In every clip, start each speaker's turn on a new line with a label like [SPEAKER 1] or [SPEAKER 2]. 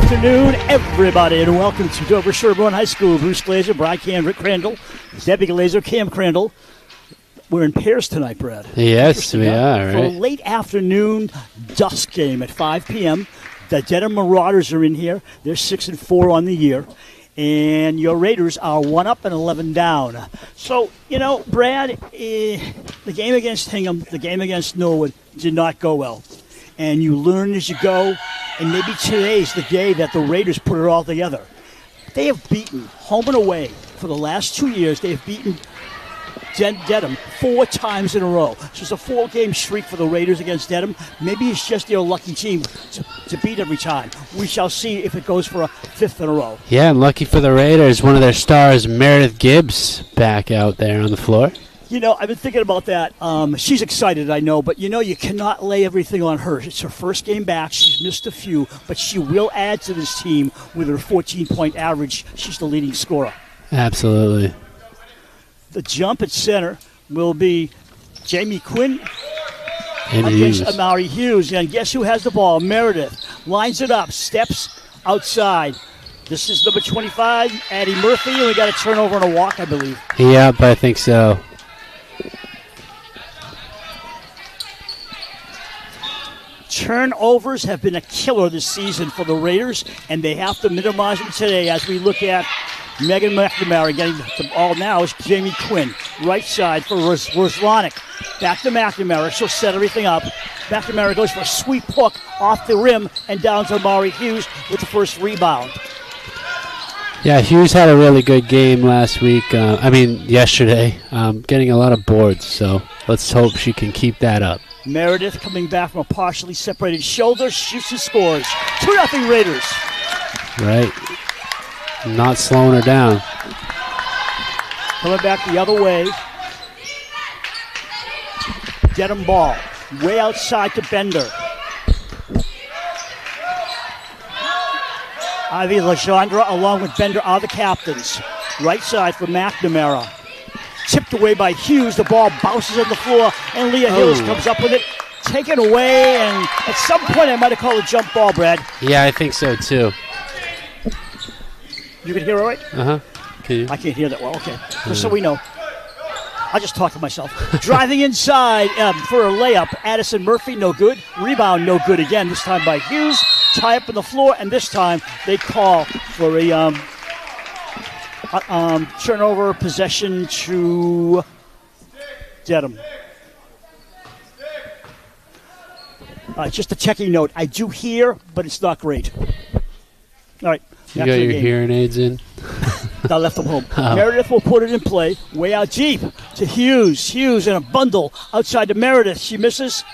[SPEAKER 1] afternoon, everybody, and welcome to Dover-Sherborn High School. Bruce Glazer, Brian Rick Crandall, Debbie Glazer, Cam Crandall. We're in pairs tonight, Brad.
[SPEAKER 2] Yes, we are,
[SPEAKER 1] For a late afternoon dusk game at 5 p.m. The Dedham Marauders are in here. They're 6-4 on the year. And your Raiders are 1 up and 11 down. So, Brad, the game against Hingham, the game against Norwood did not go well. And you learn as you go, and maybe today's the day that the Raiders put it all together. They have beaten, home and away, for the last 2 years, they have beaten Dedham 4 times in a row. So it's a 4-game streak for the Raiders against Dedham. Maybe it's just their lucky team to beat every time. We shall see if it goes for a 5th in a row.
[SPEAKER 2] Yeah, and lucky for the Raiders, one of their stars, Meredith Gibbs, back out there on the floor.
[SPEAKER 1] I've been thinking about that. She's excited, I know, but you cannot lay everything on her. It's her first game back. She's missed a few, but she will add to this team with her 14-point average. She's the leading scorer.
[SPEAKER 2] Absolutely.
[SPEAKER 1] The jump at center will be Jamie Quinn
[SPEAKER 2] And
[SPEAKER 1] against
[SPEAKER 2] Hughes.
[SPEAKER 1] Amari Hughes. And guess who has the ball? Meredith lines it up, steps outside. This is number 25, Addie Murphy, and we got a turnover and a walk, I believe.
[SPEAKER 2] Yep, I think so.
[SPEAKER 1] Turnovers have been a killer this season for the Raiders, and they have to minimize them today as we look at Megan McNamara getting the ball now is Jamie Quinn. Right side for Roslanik. Back to McNamara. She'll set everything up. McNamara goes for a sweep hook off the rim and down to Amari Hughes with the first rebound.
[SPEAKER 2] Yeah, Hughes had a really good game last week. Yesterday. Getting a lot of boards, so let's hope she can keep that up.
[SPEAKER 1] Meredith coming back from a partially separated shoulder, shoots and scores. 2-0 Raiders.
[SPEAKER 2] Right. Not slowing her down.
[SPEAKER 1] Coming back the other way. Dedham ball. Way outside to Bender. Ivy Legendre along with Bender are the captains. Right side for McNamara. Tipped away by Hughes. The ball bounces on the floor, and Leah Hills comes up with it. Taken away, and at some point I might have called a jump ball, Brad.
[SPEAKER 2] Yeah, I think so, too.
[SPEAKER 1] You can hear it all right?
[SPEAKER 2] Uh-huh. Can you?
[SPEAKER 1] I can't hear that well. Okay. Just so we know. I'll just talk to myself. Driving inside for a layup. Addison Murphy, no good. Rebound, no good again. This time by Hughes. Tie up on the floor, and this time they call for a turnover possession to Dedham. Just a checking note. I do hear, but it's not great. All right.
[SPEAKER 2] You got your hearing aids in?
[SPEAKER 1] I left them home. Meredith will put it in play. Way out deep to Hughes. Hughes in a bundle outside to Meredith. She misses.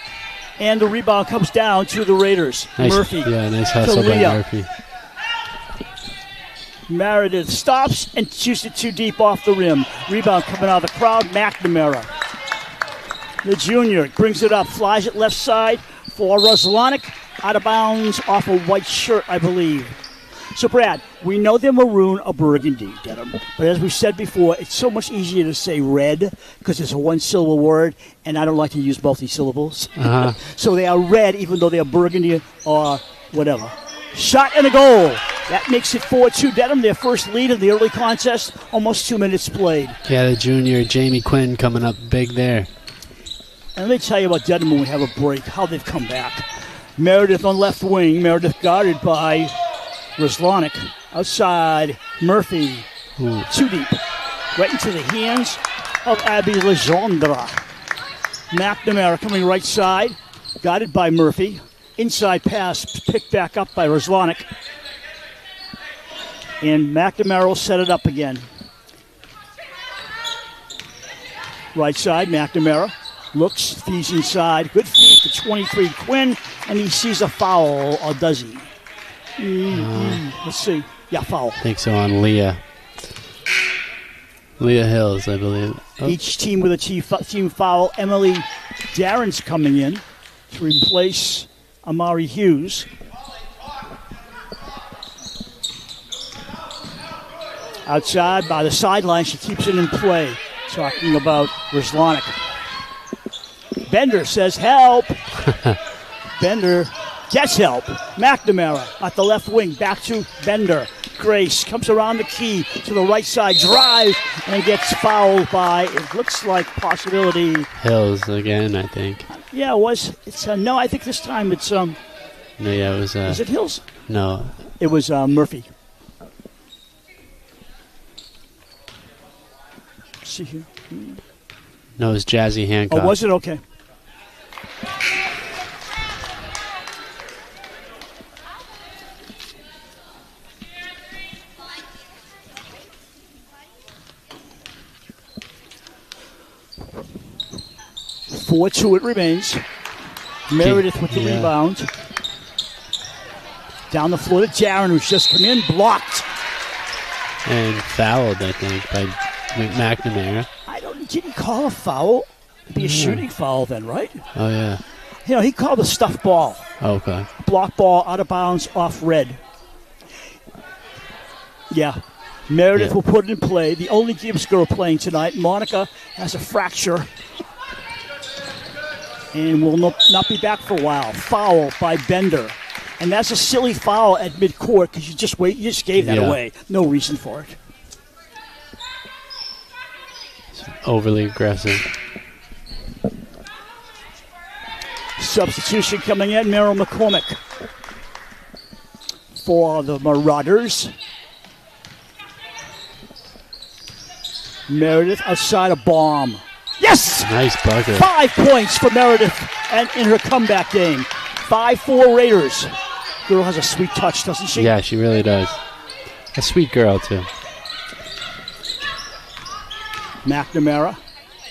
[SPEAKER 1] And the rebound comes down to the Raiders.
[SPEAKER 2] Nice,
[SPEAKER 1] Murphy.
[SPEAKER 2] Yeah, nice hustle by Murphy.
[SPEAKER 1] Meredith stops and shoots it too deep off the rim. Rebound coming out of the crowd. McNamara. The junior brings it up. Flies it left side for Roslanik. Out of bounds off a white shirt, I believe. So, Brad, we know they're maroon or burgundy, Dedham. But as we've said before, it's so much easier to say red because it's a one-syllable word, and I don't like to use multi-syllables.
[SPEAKER 2] Uh-huh.
[SPEAKER 1] So they are red even though they are burgundy or whatever. Shot and a goal. That makes it 4-2 Dedham, their first lead in the early contest. Almost 2 minutes played.
[SPEAKER 2] Yeah, the junior Jamie Quinn coming up big there.
[SPEAKER 1] And let me tell you about Dedham when we have a break, how they've come back. Meredith on left wing. Meredith guarded by Roslanik. Outside, Murphy.
[SPEAKER 2] Ooh.
[SPEAKER 1] Too deep. Right into the hands of Abby Legendre. McNamara coming right side. Guarded by Murphy. Inside pass picked back up by Roslanik. And McNamara will set it up again. Right side, McNamara. Looks, feeds inside. Good feed to 23 Quinn. And he sees a foul, or does he? Let's see. Yeah, foul.
[SPEAKER 2] I think so on Leah. Leah Hills, I believe. Oh.
[SPEAKER 1] Each team with a team foul. Emily Darren's coming in to replace Amari Hughes. Outside by the sideline, she keeps it in play. Talking about Roslanik. Bender says help. Bender Gets help. McNamara at the left wing. Back to Bender. Grace comes around the key to the right side. Drive and gets fouled by, it looks like possibility.
[SPEAKER 2] Hills again, I think.
[SPEAKER 1] Yeah, it was. It's no, I think this time it's
[SPEAKER 2] No, yeah, it was.
[SPEAKER 1] Is it Hills?
[SPEAKER 2] No.
[SPEAKER 1] It was Murphy. See here.
[SPEAKER 2] No, it was Jazzy Hancock.
[SPEAKER 1] Oh, was it? Okay. (4-2) it remains. Meredith with the rebound. Down the floor to Jaron, who's just come in, blocked.
[SPEAKER 2] And fouled, I think, by McNamara.
[SPEAKER 1] Did he call a foul? It'd be a shooting foul then, right?
[SPEAKER 2] Oh, yeah.
[SPEAKER 1] You know, he called a stuff ball.
[SPEAKER 2] Okay.
[SPEAKER 1] Block ball, out of bounds, off red. Yeah. Meredith will put it in play. The only Gibbs girl playing tonight. Monica has a fracture and will not be back for a while. Foul by Bender. And that's a silly foul at midcourt because you just gave that away. No reason for it.
[SPEAKER 2] Overly aggressive.
[SPEAKER 1] Substitution coming in, Merrill McCormick for the Marauders. Meredith outside a bomb. Yes!
[SPEAKER 2] Nice bucket.
[SPEAKER 1] 5 points for Meredith and in her comeback game. 5-4 Raiders. Girl has a sweet touch, doesn't she?
[SPEAKER 2] Yeah, she really does. A sweet girl, too.
[SPEAKER 1] McNamara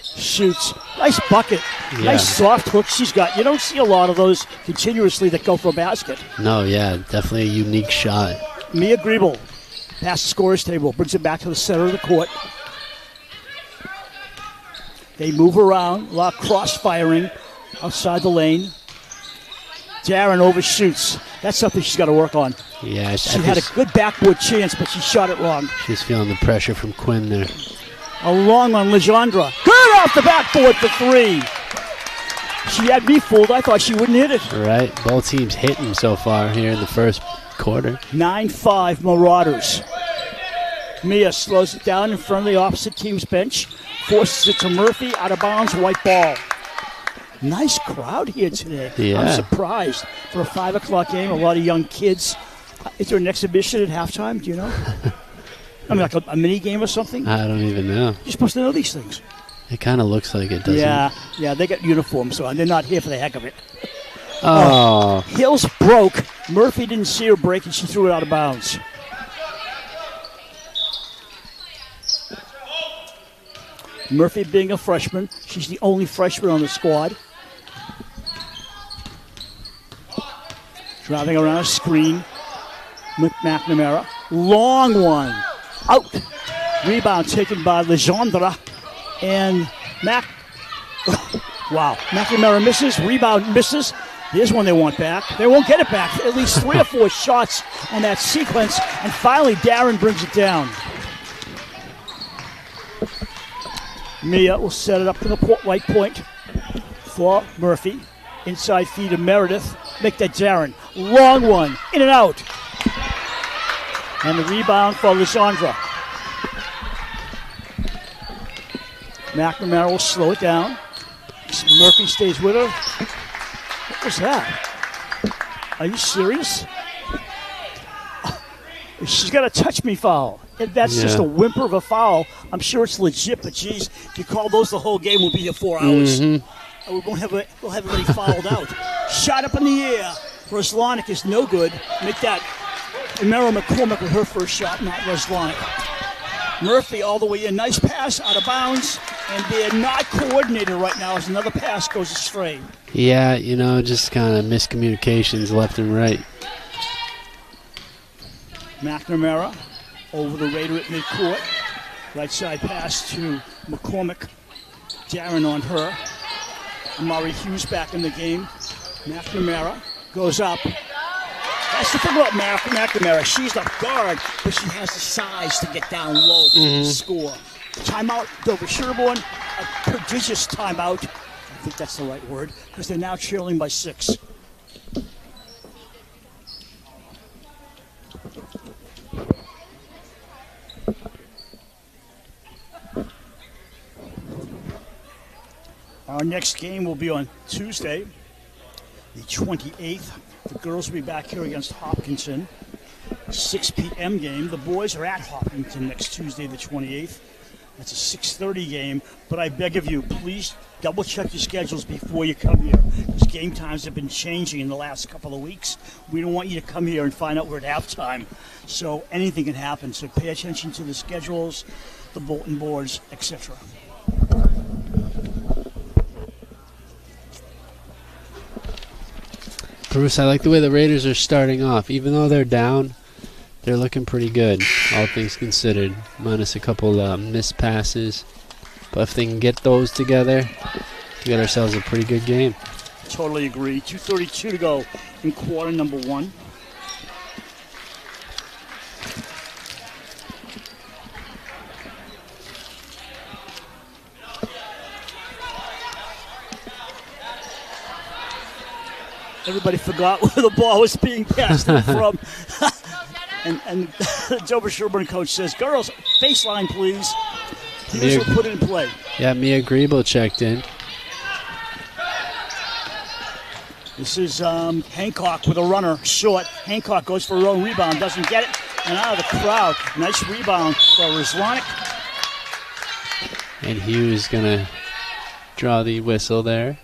[SPEAKER 1] shoots. Nice bucket.
[SPEAKER 2] Yeah.
[SPEAKER 1] Nice soft hook she's got. You don't see a lot of those continuously that go for a basket.
[SPEAKER 2] No, yeah, definitely a unique shot.
[SPEAKER 1] Mia Griebel past the scorer's table, brings it back to the center of the court. They move around, a lot of cross-firing outside the lane. Darren overshoots. That's something she's got to work on.
[SPEAKER 2] Yeah,
[SPEAKER 1] she had a good backboard chance, but she shot it wrong.
[SPEAKER 2] She's feeling the pressure from Quinn there.
[SPEAKER 1] A long one, Legendre. Good off the backboard for three. She had me fooled. I thought she wouldn't hit it.
[SPEAKER 2] Right. Both teams hitting so far here in the first quarter.
[SPEAKER 1] 9-5 Marauders. Mia slows it down in front of the opposite team's bench. Forces it to Murphy. Out of bounds, white ball. Nice crowd here today.
[SPEAKER 2] Yeah.
[SPEAKER 1] I'm surprised. For a 5 o'clock game, a lot of young kids. Is there an exhibition at halftime? Do you know? I mean, like a mini game or something?
[SPEAKER 2] I don't even know.
[SPEAKER 1] You're supposed to know these things.
[SPEAKER 2] It kind of looks like it, doesn't it?
[SPEAKER 1] Yeah, they got uniforms, so they're not here for the heck of it.
[SPEAKER 2] Oh.
[SPEAKER 1] Hills broke. Murphy didn't see her break, and she threw it out of bounds. Murphy being a freshman, she's the only freshman on the squad. Driving around a screen. McNamara. Long one. Out. Rebound taken by Legendre. And wow. McNamara misses. Rebound misses. Here's one they want back. They won't get it back. At least 3 or 4 shots on that sequence. And finally, Darren brings it down. Mia will set it up to the right point for Murphy. Inside feed to Meredith. Make that Darren. Long one. In and out. And the rebound for Legendre. McNamara will slow it down. Murphy stays with her. What was that? Are you serious? She's got a touch me foul. If that's just a whimper of a foul, I'm sure it's legit, but geez, if you call those the whole game, we'll be here 4 hours. And we'll have everybody fouled out. Shot up in the air. Roslanik is no good. Make that Merrill McCormick with her first shot, not Roslanik. Murphy all the way in. Nice pass out of bounds. And they're not coordinated right now as another pass goes astray.
[SPEAKER 2] Yeah, just kind of miscommunications left and right.
[SPEAKER 1] McNamara over the Raider at midcourt. Right side pass to McCormick. Darren on her. Amari Hughes back in the game. McNamara goes up. That's the thing about McNamara. She's a guard, but she has the size to get down low and score. Timeout, Dover-Sherborn. A prodigious timeout. I think that's the right word, because they're now trailing by 6. Our next game will be on Tuesday, the 28th. The girls will be back here against Hopkinton. 6 p.m. game. The boys are at Hopkinton next Tuesday, the 28th. That's a 6:30 game. But I beg of you, please double check your schedules before you come here, because game times have been changing in the last couple of weeks. We don't want you to come here and find out we're at halftime. So anything can happen. So pay attention to the schedules, the bulletin boards, etc.
[SPEAKER 2] Bruce, I like the way the Raiders are starting off. Even though they're down, they're looking pretty good, all things considered, minus a couple missed passes. But if they can get those together, we got ourselves a pretty good game.
[SPEAKER 1] Totally agree. 2:32 to go in quarter number 1. Everybody forgot where the ball was being passed in from. and the Dover-Sherborn coach says, "Girls, baseline, please." He will put it in play.
[SPEAKER 2] Yeah, Mia Griebel checked in.
[SPEAKER 1] This is Hancock with a runner, short. Hancock goes for her own rebound, doesn't get it, and out of the crowd. Nice rebound for Rizlonic.
[SPEAKER 2] And Hughes gonna draw the whistle there.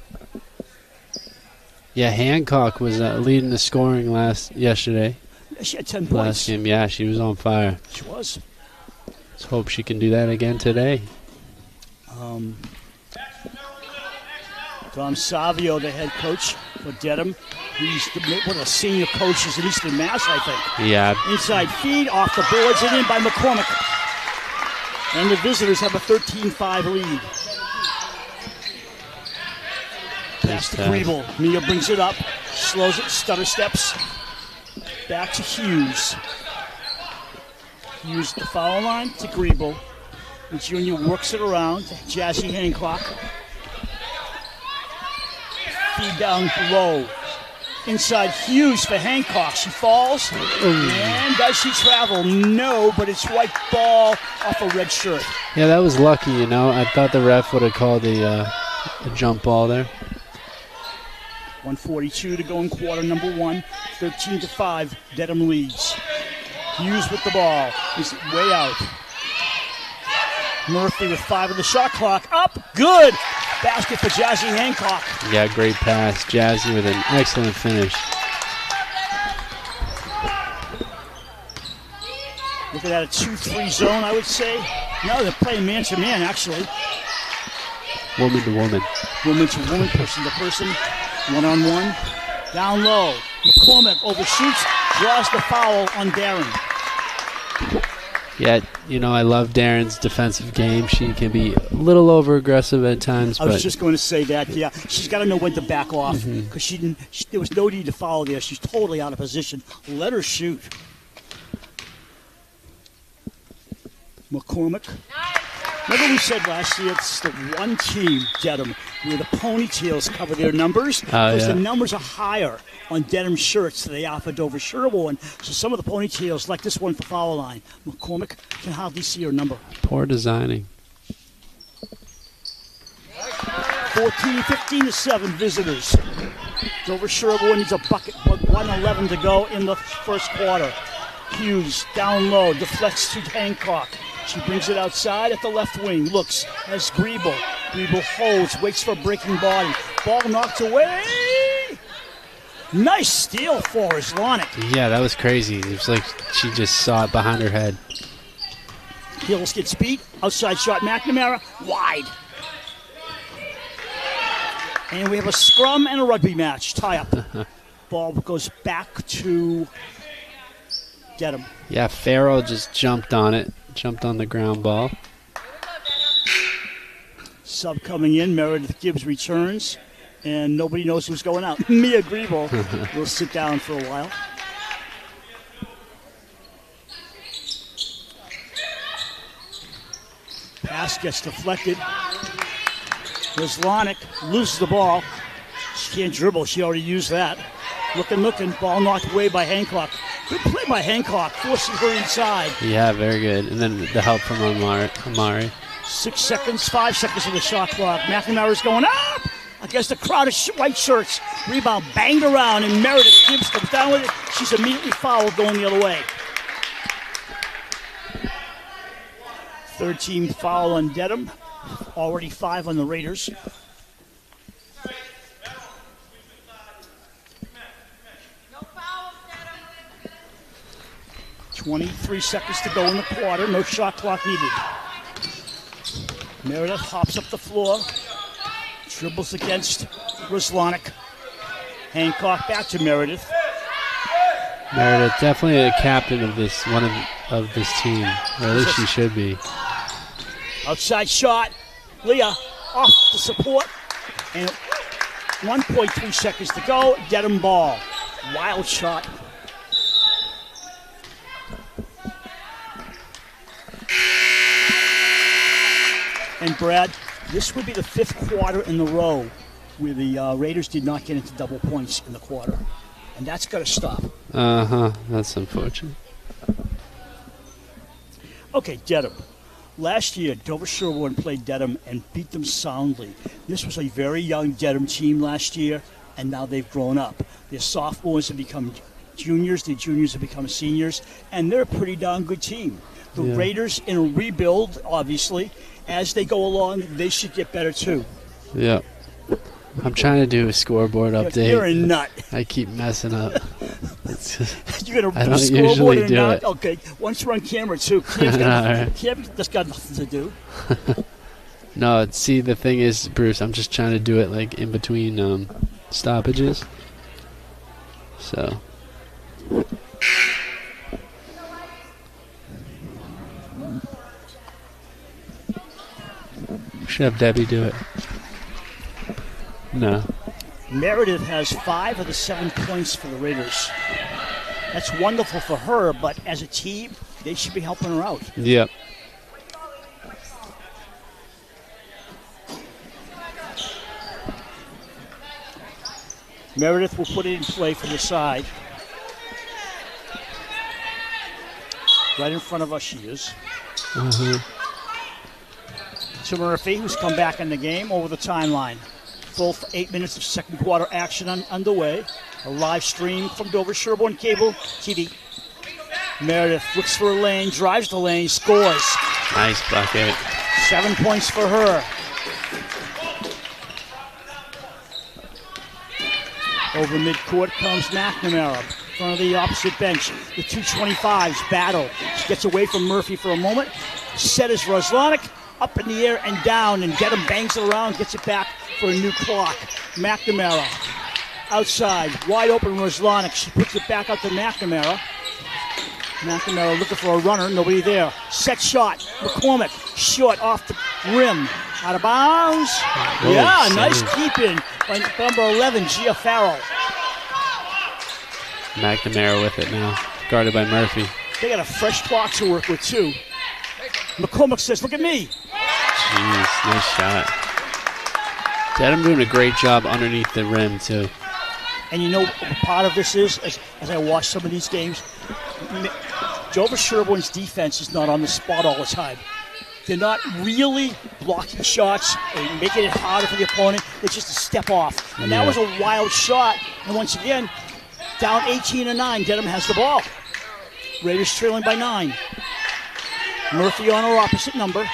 [SPEAKER 2] Yeah, Hancock was leading the scoring yesterday.
[SPEAKER 1] She had 10 points.
[SPEAKER 2] Last game, yeah, she was on fire.
[SPEAKER 1] She was.
[SPEAKER 2] Let's hope she can do that again today.
[SPEAKER 1] Tom Savio, the head coach for Dedham. He's one of the senior coaches in Eastern Mass, I think.
[SPEAKER 2] Yeah.
[SPEAKER 1] Inside feed, off the boards, and in by McCormick. And the visitors have a 13-5 lead. Pass to Griebel. Mia brings it up, slows it, stutter steps. Back to Hughes. Hughes at the foul line to Griebel. And Junior works it around to Jazzy Hancock. Feed down below. Inside Hughes for Hancock. She falls. And does she travel? No, but it's white ball off a red shirt.
[SPEAKER 2] Yeah, that was lucky, you know. I thought the ref would have called a jump ball there.
[SPEAKER 1] 1:42 to go in quarter number 1. 13-5. Dedham leads. Hughes with the ball. He's way out. Murphy with 5 on the shot clock. Up. Good. Basket for Jazzy Hancock.
[SPEAKER 2] Yeah, great pass. Jazzy with an excellent finish.
[SPEAKER 1] Looking at a 2-3 zone, I would say. No, they're playing man-to-man, actually.
[SPEAKER 2] Woman to woman.
[SPEAKER 1] Woman to woman, person to person. One-on-one. Down low. McCormick overshoots, draws the foul on Darren.
[SPEAKER 2] Yeah, you know, I love Darren's defensive game. She can be a little over-aggressive at times.
[SPEAKER 1] I was just going to say that, yeah. She's got to know when to back off, because there was no need to foul there. She's totally out of position. Let her shoot. McCormick. Remember we said last year it's the one team, Dedham, where the ponytails cover their numbers, because the numbers are higher on Dedham shirts than they are for Dover-Sherborn. So some of the ponytails, like this one for foul line, McCormick can hardly see her number.
[SPEAKER 2] Poor designing.
[SPEAKER 1] 15-7 visitors. Dover-Sherborn needs a bucket, 1:11 to go in the first quarter. Hughes down low, deflects to Hancock. She brings it outside at the left wing. Looks, has Griebel. Griebel holds, waits for a breaking body. Ball knocked away. Nice steal for Rizlonic.
[SPEAKER 2] Yeah, that was crazy. It was like she just saw it behind her head.
[SPEAKER 1] Hills gets beat. Outside shot, McNamara. Wide. And we have a scrum and a rugby match. Tie up. Ball goes back to Dedham.
[SPEAKER 2] Yeah, Farrell just jumped on it. Jumped on the ground ball.
[SPEAKER 1] Sub coming in. Meredith Gibbs returns. And nobody knows who's going out. Mia Griebel will sit down for a while. Pass gets deflected. Rizlonic loses the ball. She can't dribble. She already used that. Looking. Ball knocked away by Hancock. Good play by Hancock, forcing her inside.
[SPEAKER 2] Yeah, very good. And then the help from Amari.
[SPEAKER 1] 6 seconds, 5 seconds of the shot clock. McNamara's going up against the crowd of white shirts. Rebound banged around, and Meredith Gibbs comes down with it. She's immediately fouled going the other way. Third team foul on Dedham. Already 5 on the Raiders.
[SPEAKER 3] No fouls, Dedham.
[SPEAKER 1] 23 seconds to go in the quarter. No shot clock needed. Meredith hops up the floor. Dribbles against Ruslanik. Hancock back to Meredith.
[SPEAKER 2] Meredith definitely a captain of this of this team, or at least she should be.
[SPEAKER 1] Outside shot. Leah off the support. And 1.3 seconds to go. Dedham ball. Wild shot. And Brad, this would be the 5th quarter in the row where the Raiders did not get into double points in the quarter. And that's got to stop.
[SPEAKER 2] That's unfortunate.
[SPEAKER 1] Okay, Dedham. Last year, Dover-Sherborn played Dedham and beat them soundly. This was a very young Dedham team last year, and now they've grown up. Their sophomores have become juniors, their juniors have become seniors, and they're a pretty darn good team. The Raiders, in a rebuild, obviously, as they go along, they should get better too.
[SPEAKER 2] Yeah. I'm trying to do a scoreboard update.
[SPEAKER 1] You're a nut.
[SPEAKER 2] I keep messing up.
[SPEAKER 1] You're going to
[SPEAKER 2] I
[SPEAKER 1] do a
[SPEAKER 2] don't
[SPEAKER 1] scoreboard
[SPEAKER 2] usually
[SPEAKER 1] and
[SPEAKER 2] do
[SPEAKER 1] not?
[SPEAKER 2] it.
[SPEAKER 1] Okay, once you're on camera too. Cam's just got nothing to do.
[SPEAKER 2] No, see, the thing is, Bruce, I'm just trying to do it like in between stoppages. So. Should have Debbie do it. No.
[SPEAKER 1] Meredith has 5 of the 7 points for the Raiders. That's wonderful for her, but as a team, they should be helping her out.
[SPEAKER 2] Yep.
[SPEAKER 1] Meredith will put it in play from the side. Right in front of us she is. To Murphy, who's come back in the game over the timeline. Full 8 minutes of second quarter action underway. A live stream from Dover-Sherborn Cable TV. Meredith looks for a lane, drives the lane, scores.
[SPEAKER 2] Nice bucket.
[SPEAKER 1] 7 points for her. Over midcourt comes McNamara, in front of the opposite bench. The 225s battle. She gets away from Murphy for a moment. Set is Ruslanik. Up in the air and down, and Dedham bangs it around, gets it back for a new clock. McNamara outside, wide open Ruslanik. She puts it back out to McNamara. McNamara looking for a runner, nobody there. Set shot, McCormick, short off the rim. Out of bounds. Yeah, nice keeping by number 11, Gia Farrell.
[SPEAKER 2] McNamara with it now, guarded by Murphy.
[SPEAKER 1] They got a fresh clock to work with, too. McCormick says, look at me.
[SPEAKER 2] Jeez, nice shot. Dedham doing a great job underneath the rim, too.
[SPEAKER 1] And you know, part of this is, as I watch some of these games, Dover-Sherborn's defense is not on the spot all the time. They're not really blocking shots and making it harder for the opponent. It's just a step off. And that was a wild shot. And once again, down 18-9, Dedham has the ball. Raiders trailing by 9. Murphy on her opposite number.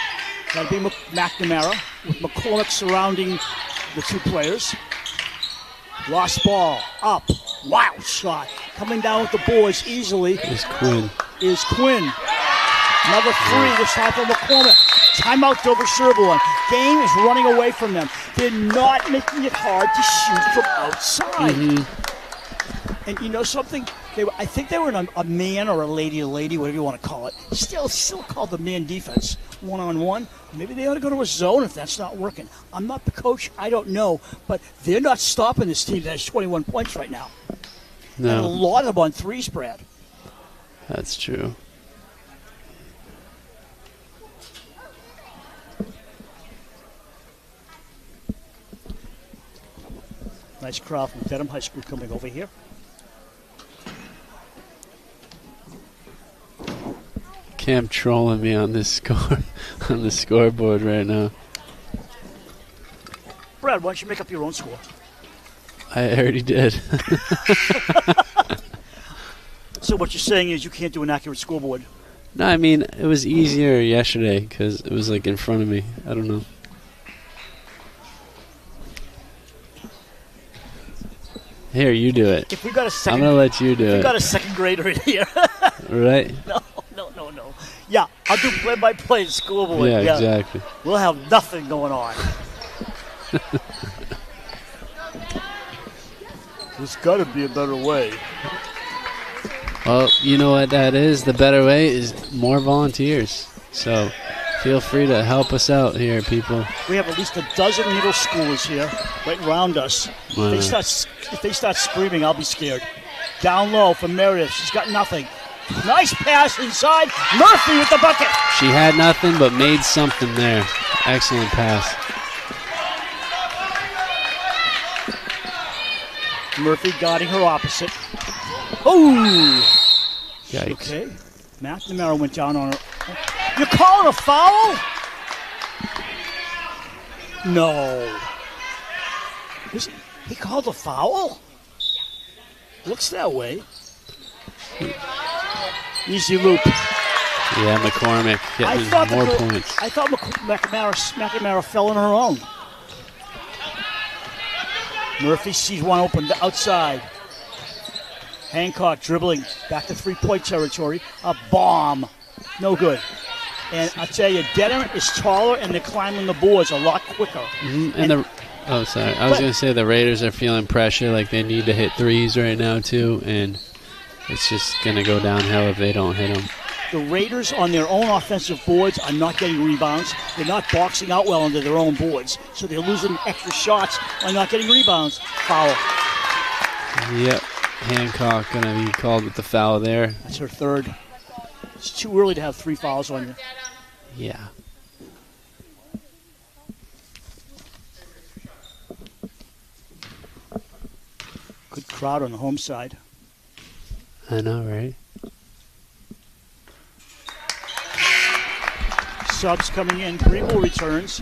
[SPEAKER 1] That'll be McNamara with McCormick surrounding the two players. Lost ball. Up. Wild shot. Coming down with the boards easily.
[SPEAKER 2] Is Quinn.
[SPEAKER 1] Another 3 this time for McCormick. Timeout Dover-Sherborn. Game is running away from them. They're not making it hard to shoot from outside. And you know something? I think they were in a man or a lady, whatever you want to call it. Still called the man defense. One-on-one. Maybe they ought to go to a zone if that's not working. I'm not the coach. I don't know. But they're not stopping this team that has 21 points right now.
[SPEAKER 2] No.
[SPEAKER 1] And a lot of them on threes, Brad.
[SPEAKER 2] That's true.
[SPEAKER 1] Nice crowd from Dedham High School coming over here.
[SPEAKER 2] Cam trolling me on this score on the scoreboard right now.
[SPEAKER 1] Brad, why don't you make up your own score?
[SPEAKER 2] I already did.
[SPEAKER 1] So what you're saying is you can't do an accurate scoreboard.
[SPEAKER 2] No, I mean, it was easier yesterday because it was like in front of me. I don't know. Here, you do it.
[SPEAKER 1] If we got a second,
[SPEAKER 2] I'm going to let you do
[SPEAKER 1] we
[SPEAKER 2] it.
[SPEAKER 1] got a second grader in here.
[SPEAKER 2] Right?
[SPEAKER 1] No. Yeah, I'll do play-by-play scoreboard.
[SPEAKER 2] Yeah, exactly.
[SPEAKER 1] We'll have nothing going on. There's got to be a better way.
[SPEAKER 2] Well, you know what that is? The better way is more volunteers. So feel free to help us out here, people.
[SPEAKER 1] We have at least a dozen middle schoolers here right around us. If they start screaming, I'll be scared. Down low for Meredith. She's got nothing. Nice pass inside. Murphy with the bucket.
[SPEAKER 2] She had nothing but made something there. Excellent pass.
[SPEAKER 1] Murphy guarding her opposite. Oh!
[SPEAKER 2] Yikes.
[SPEAKER 1] Okay. McNamara went down on her. You're calling a foul? No. He called a foul? Looks that way. Easy loop.
[SPEAKER 2] Yeah, McCormick getting more points.
[SPEAKER 1] I thought McNamara fell on her own. Murphy sees one open outside. Hancock dribbling back to three-point territory. A bomb. No good. And I'll tell you, Dedham is taller and they're climbing the boards a lot quicker.
[SPEAKER 2] Mm-hmm. I was going to say the Raiders are feeling pressure, like they need to hit threes right now too, and it's just going to go downhill if they don't hit them.
[SPEAKER 1] The Raiders on their own offensive boards are not getting rebounds. They're not boxing out well under their own boards. So they're losing extra shots by not getting rebounds. Foul.
[SPEAKER 2] Yep. Hancock going to be called with the foul there.
[SPEAKER 1] That's her third. It's too early to have 3 fouls on you.
[SPEAKER 2] Yeah.
[SPEAKER 1] Good crowd on the home side.
[SPEAKER 2] I know, right?
[SPEAKER 1] Subs coming in. Greenville returns,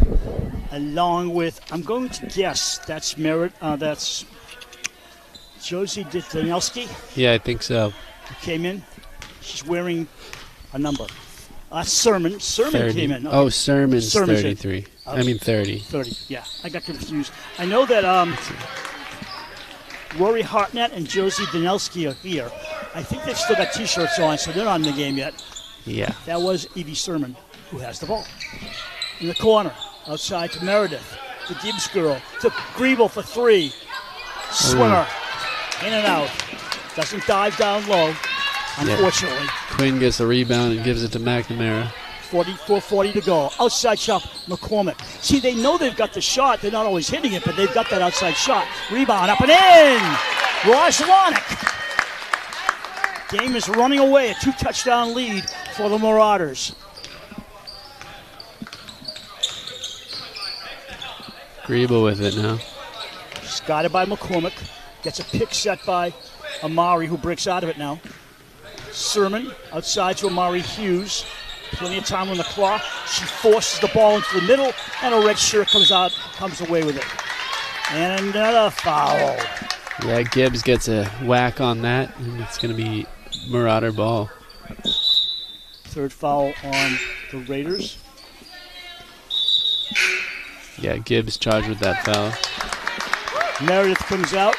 [SPEAKER 1] along with, I'm going to guess, that's Josie Danelski.
[SPEAKER 2] Yeah, I think so.
[SPEAKER 1] Came in. She's wearing a number. Sermon
[SPEAKER 2] 30.
[SPEAKER 1] Came in. Okay.
[SPEAKER 2] Oh, Sermon's 33.
[SPEAKER 1] Okay.
[SPEAKER 2] I mean 30.
[SPEAKER 1] 30, yeah. I got confused. I know that Rory Hartnett and Josie Danelski are here. I think they've still got T-shirts on, so they're not in the game yet.
[SPEAKER 2] Yeah.
[SPEAKER 1] That was Evie Sermon, who has the ball. In the corner, outside to Meredith, the Gibbs girl, to Griebel for 3. Swimmer, in and out. Doesn't dive down low, unfortunately.
[SPEAKER 2] Yeah. Quinn gets the rebound and gives it to McNamara.
[SPEAKER 1] 4:40 to go. Outside shot, McCormick. See, they know they've got the shot. They're not always hitting it, but they've got that outside shot. Rebound, up and in! Roslonic. Game is running away, a 2-touchdown lead for the Marauders.
[SPEAKER 2] Griebel with it now.
[SPEAKER 1] She's guarded by McCormick. Gets a pick set by Amari, who breaks out of it now. Sermon outside to Amari Hughes. Plenty of time on the clock. She forces the ball into the middle, and a red shirt comes away with it. And another foul.
[SPEAKER 2] Yeah, Gibbs gets a whack on that, and it's going to be Marauder ball.
[SPEAKER 1] Third foul on the Raiders.
[SPEAKER 2] Yeah, Gibbs charged with that foul.
[SPEAKER 1] Meredith comes out.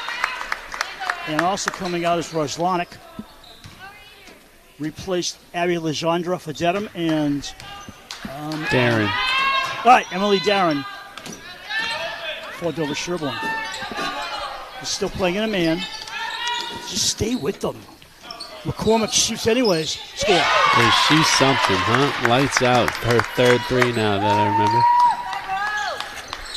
[SPEAKER 1] And also coming out is Roslonic. Replaced Abby Legendre for Dedham and
[SPEAKER 2] Darren.
[SPEAKER 1] All right, Emily Darren for Dover-Sherborn. Is still playing in a man. Just stay with them. McCormick shoots anyways. Score.
[SPEAKER 2] Hey, she's something, huh? Lights out. Her third 3 now that I remember.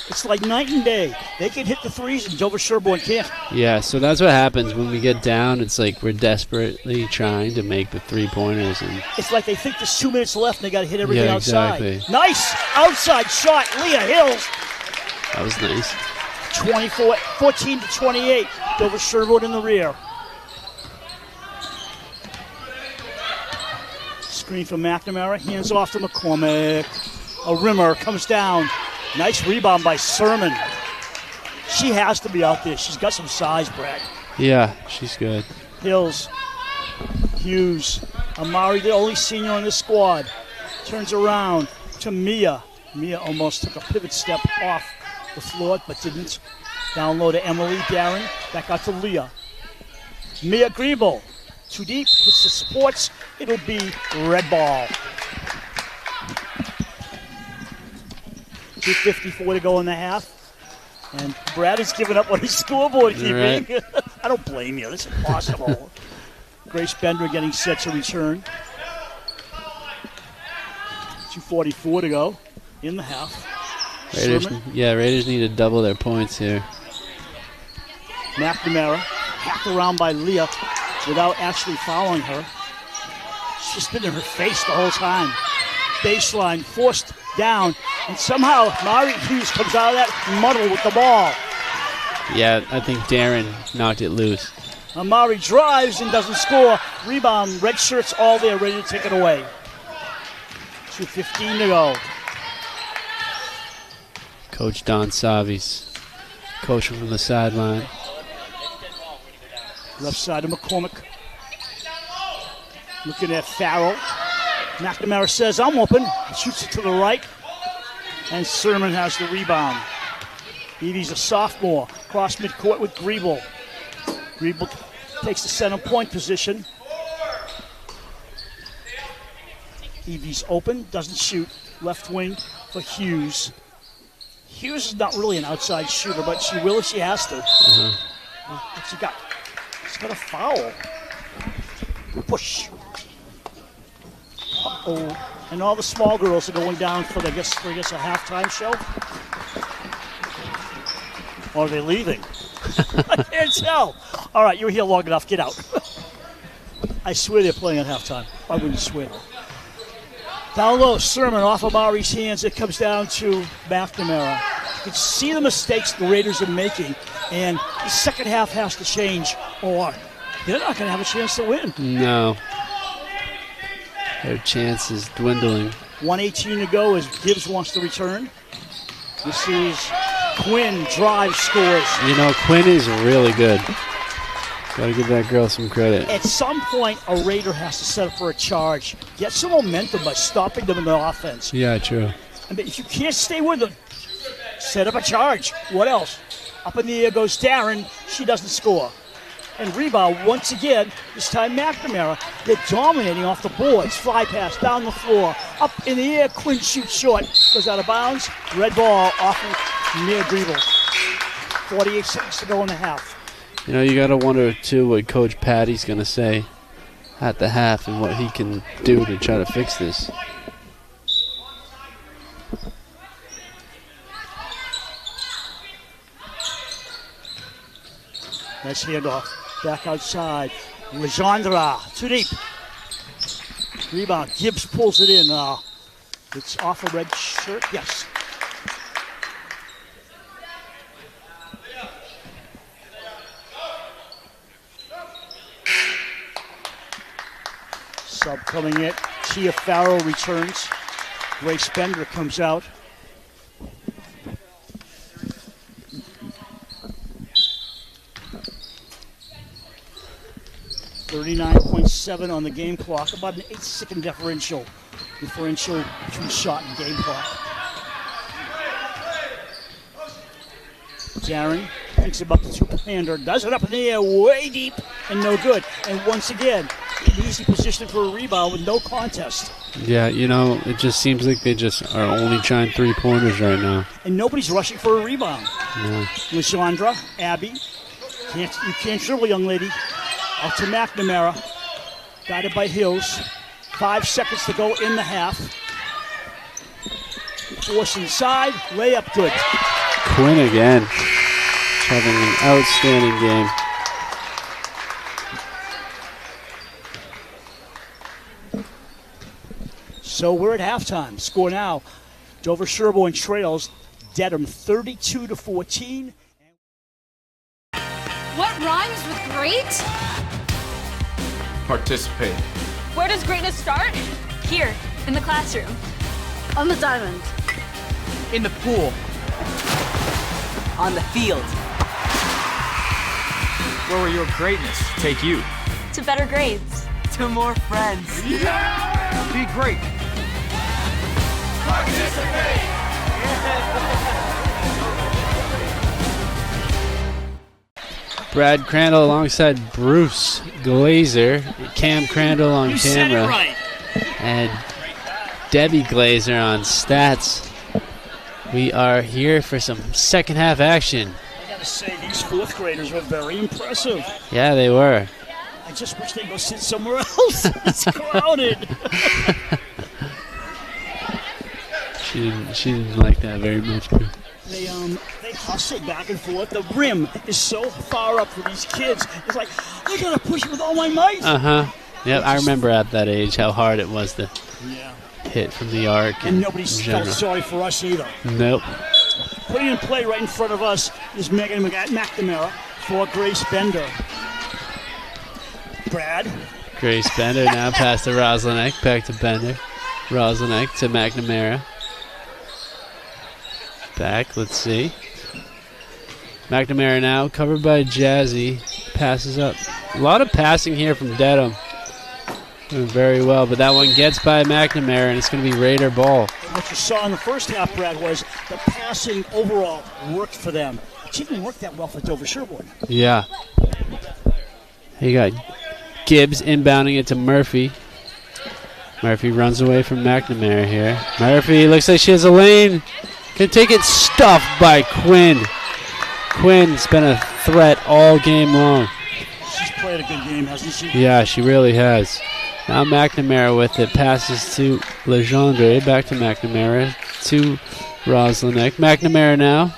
[SPEAKER 1] It's like night and day. They can hit the threes and Dover-Sherborn can't.
[SPEAKER 2] Yeah, so that's what happens when we get down. It's like we're desperately trying to make the 3-pointers. And
[SPEAKER 1] it's like they think there's 2 minutes left and they got to hit everything outside.
[SPEAKER 2] Exactly.
[SPEAKER 1] Nice outside shot, Leah Hills.
[SPEAKER 2] That was nice.
[SPEAKER 1] 14 to 28. Dover-Sherborn in the rear. Screen from McNamara, hands off to McCormick. A rimmer comes down. Nice rebound by Sermon. She has to be out there. She's got some size, Brad.
[SPEAKER 2] Yeah, she's good.
[SPEAKER 1] Hills, Hughes, Amari, the only senior on this squad, turns around to Mia. Mia almost took a pivot step off the floor, but didn't. Down low to Emily, Darren, back out to Leah. Mia Griebel, too deep, hits the supports. It'll be red ball. 2:54 to go in the half. And Brad has given up on his scoreboard keeping.
[SPEAKER 2] Right.
[SPEAKER 1] I don't blame you. This is impossible. Grace Bender getting set to return. 2:44 to go in the half.
[SPEAKER 2] Raiders,
[SPEAKER 1] Sermon,
[SPEAKER 2] Raiders need to double their points here.
[SPEAKER 1] McNamara, hacked around by Leah without actually fouling her. She's been in her face the whole time. Baseline, forced down, and somehow Mari Hughes comes out of that muddle with the ball.
[SPEAKER 2] Yeah, I think Darren knocked it loose.
[SPEAKER 1] Amari drives and doesn't score. Rebound, red shirts all there, ready to take it away. 2:15 to go.
[SPEAKER 2] Coach Don Savi's coaching from the sideline.
[SPEAKER 1] Left side of McCormick. Looking at Farrell. McNamara says, I'm open. Shoots it to the right. And Sermon has the rebound. Evie's a sophomore. Cross midcourt with Griebel. Griebel takes the center point position. Evie's open, doesn't shoot. Left wing for Hughes. Hughes is not really an outside shooter, but she will if she has to. What's she got? She's got a foul. Push. Uh-oh. And all the small girls are going down for, I guess a halftime show. Or are they leaving? I can't tell. All right, you were here long enough. Get out. I swear they're playing at halftime. I wouldn't swear. Down low, Sermon off of Mari's hands. It comes down to McNamara. You can see the mistakes the Raiders are making, and the second half has to change, or they're not going to have a chance to win.
[SPEAKER 2] No. Their chance is dwindling.
[SPEAKER 1] 1:18 to go as Gibbs wants to return. This is Quinn, drive, scores.
[SPEAKER 2] You know, Quinn is really good. Got to give that girl some credit.
[SPEAKER 1] At some point, a Raider has to set up for a charge. Get some momentum by stopping them in the offense.
[SPEAKER 2] Yeah, true.
[SPEAKER 1] I mean, if you can't stay with them, set up a charge. What else? Up in the air goes Darren. She doesn't score. And rebound once again, this time McNamara. They're dominating off the boards. Fly pass down the floor. Up in the air, Quinn shoots short. Goes out of bounds. Red ball off near Griebel. 48 seconds to go in the half.
[SPEAKER 2] You know, you got to wonder, too, what Coach Patty's going to say at the half and what he can do to try to fix this.
[SPEAKER 1] Nice handoff. Back outside. Legendre, too deep. Rebound. Gibbs pulls it in. It's off a red shirt. Yes. Sub coming in. Tia Farrell returns. Grace Bender comes out. .7 on the game clock, about an 8-second differential between shot and game clock. Darren thinks about the two-hander, does it up in the air, way deep, and no good. And once again, an easy position for a rebound with no contest.
[SPEAKER 2] Yeah, you know, it just seems like they just are only trying three-pointers right now.
[SPEAKER 1] And nobody's rushing for a rebound.
[SPEAKER 2] No.
[SPEAKER 1] Legendre, Abby, you can't dribble, young lady. Out to McNamara, guided by Hills. 5 seconds to go in the half. Force inside, layup good.
[SPEAKER 2] Quinn again, having an outstanding game.
[SPEAKER 1] So we're at halftime. Score now. Dover-Sherborn trails Dedham 32-14.
[SPEAKER 4] What rhymes with great?
[SPEAKER 5] Participate.
[SPEAKER 4] Where does greatness start? Here, in the classroom.
[SPEAKER 5] On the diamond.
[SPEAKER 6] In the pool.
[SPEAKER 7] On the field.
[SPEAKER 6] Where will your greatness take you?
[SPEAKER 4] To better grades.
[SPEAKER 7] To more friends.
[SPEAKER 6] Be great.
[SPEAKER 2] Brad Crandall alongside Bruce Glazer, Cam Crandall on
[SPEAKER 1] You said it
[SPEAKER 2] camera,
[SPEAKER 1] right.
[SPEAKER 2] and Debbie Glazer on stats. We are here for some second half action.
[SPEAKER 1] I gotta say, these fourth graders were very impressive.
[SPEAKER 2] Yeah, they were.
[SPEAKER 1] I just wish they'd go sit somewhere else. It's crowded.
[SPEAKER 2] She didn't like that very much.
[SPEAKER 1] They hustle back and forth. The rim is so far up for these kids. It's like, I gotta push with all my might.
[SPEAKER 2] Yep, I remember at that age how hard it was to hit from the arc.
[SPEAKER 1] And nobody's felt sorry for us either.
[SPEAKER 2] Nope.
[SPEAKER 1] Putting in play right in front of us is Megan McNamara for Grace Bender. Brad.
[SPEAKER 2] Grace Bender now past to Roslenek, back to Bender. Roslenek to McNamara. Back, let's see. McNamara now covered by Jazzy. Passes up. A lot of passing here from Dedham. Doing very well, but that one gets by McNamara, and it's going to be Raider ball.
[SPEAKER 1] What you saw in the first half, Brad, was the passing overall worked for them. It didn't work that well for Dover-Sherborn.
[SPEAKER 2] Yeah. You got Gibbs inbounding it to Murphy. Murphy runs away from McNamara here. Murphy looks like she has a lane. Can take it stuffed by Quinn. Quinn's been a threat all game long.
[SPEAKER 1] She's played a good game, hasn't she?
[SPEAKER 2] Yeah, she really has. Now McNamara with it. Passes to Legendre. Back to McNamara. To Roslenek. McNamara now.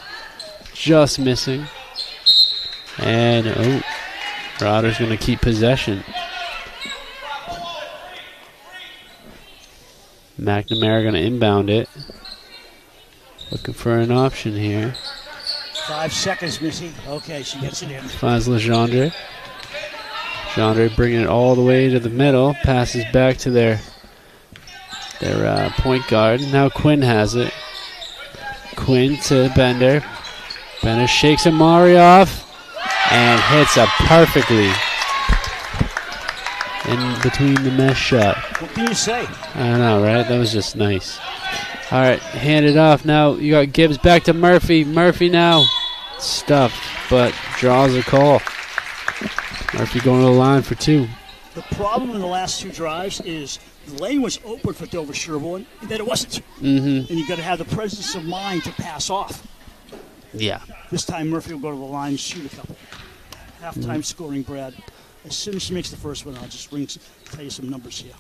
[SPEAKER 2] Just missing. And, Rodder's going to keep possession. McNamara going to inbound it. Looking for an option here.
[SPEAKER 1] 5 seconds, Missy. Okay, she gets it in.
[SPEAKER 2] Finds Legendre. Legendre bringing it all the way to the middle. Passes back to their point guard. Now Quinn has it. Quinn to Bender. Bender shakes Amari off and hits it perfectly in between the mesh shot.
[SPEAKER 1] What can you say?
[SPEAKER 2] I know, right? That was just nice. All right, hand it off. Now you got Gibbs back to Murphy. Murphy now stuffed, but draws a call. Murphy going to the line for two.
[SPEAKER 1] The problem in the last two drives is the lane was open for Dover-Sherborn, and then it wasn't.
[SPEAKER 2] Mm-hmm.
[SPEAKER 1] And you got to have the presence of mind to pass off.
[SPEAKER 2] Yeah.
[SPEAKER 1] This time Murphy will go to the line and shoot a couple. Halftime scoring, Brad. As soon as she makes the first one, I'll just tell you some numbers here.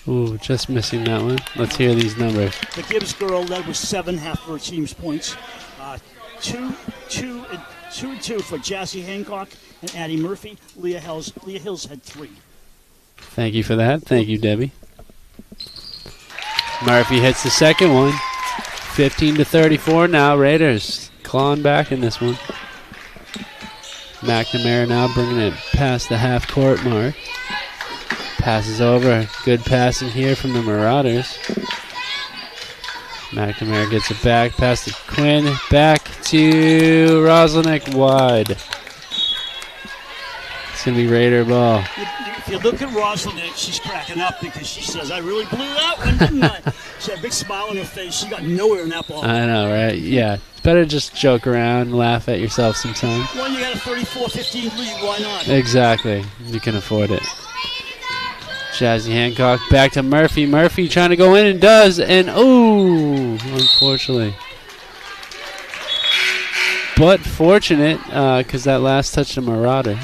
[SPEAKER 2] Ooh, just missing that one. Let's hear these numbers.
[SPEAKER 1] The Gibbs girl led with 7, half of her team's points. 2 and 2 for Jassy Hancock and Addie Murphy. Leah Hills had 3.
[SPEAKER 2] Thank you for that. Thank you, Debbie. Murphy hits the second one. 15-34 now. Raiders clawing back in this one. McNamara now bringing it past the half-court mark. Passes over. Good passing here from the Marauders. McNamara gets it back. Pass to Quinn. Back to Roslenek wide. It's going to be Raider ball.
[SPEAKER 1] If you look at Rosalind, she's cracking up because she says, I really blew that one, didn't I? She had a big smile on her face. She got nowhere in that ball.
[SPEAKER 2] I know, right? Yeah. It's better to just joke around and laugh at yourself sometimes.
[SPEAKER 1] Well, you got a 34-15 lead. Why not?
[SPEAKER 2] Exactly. You can afford it. Jazzy Hancock back to Murphy. Murphy trying to go in and does. And, ooh, unfortunately. But fortunate because that last touched a Marauder.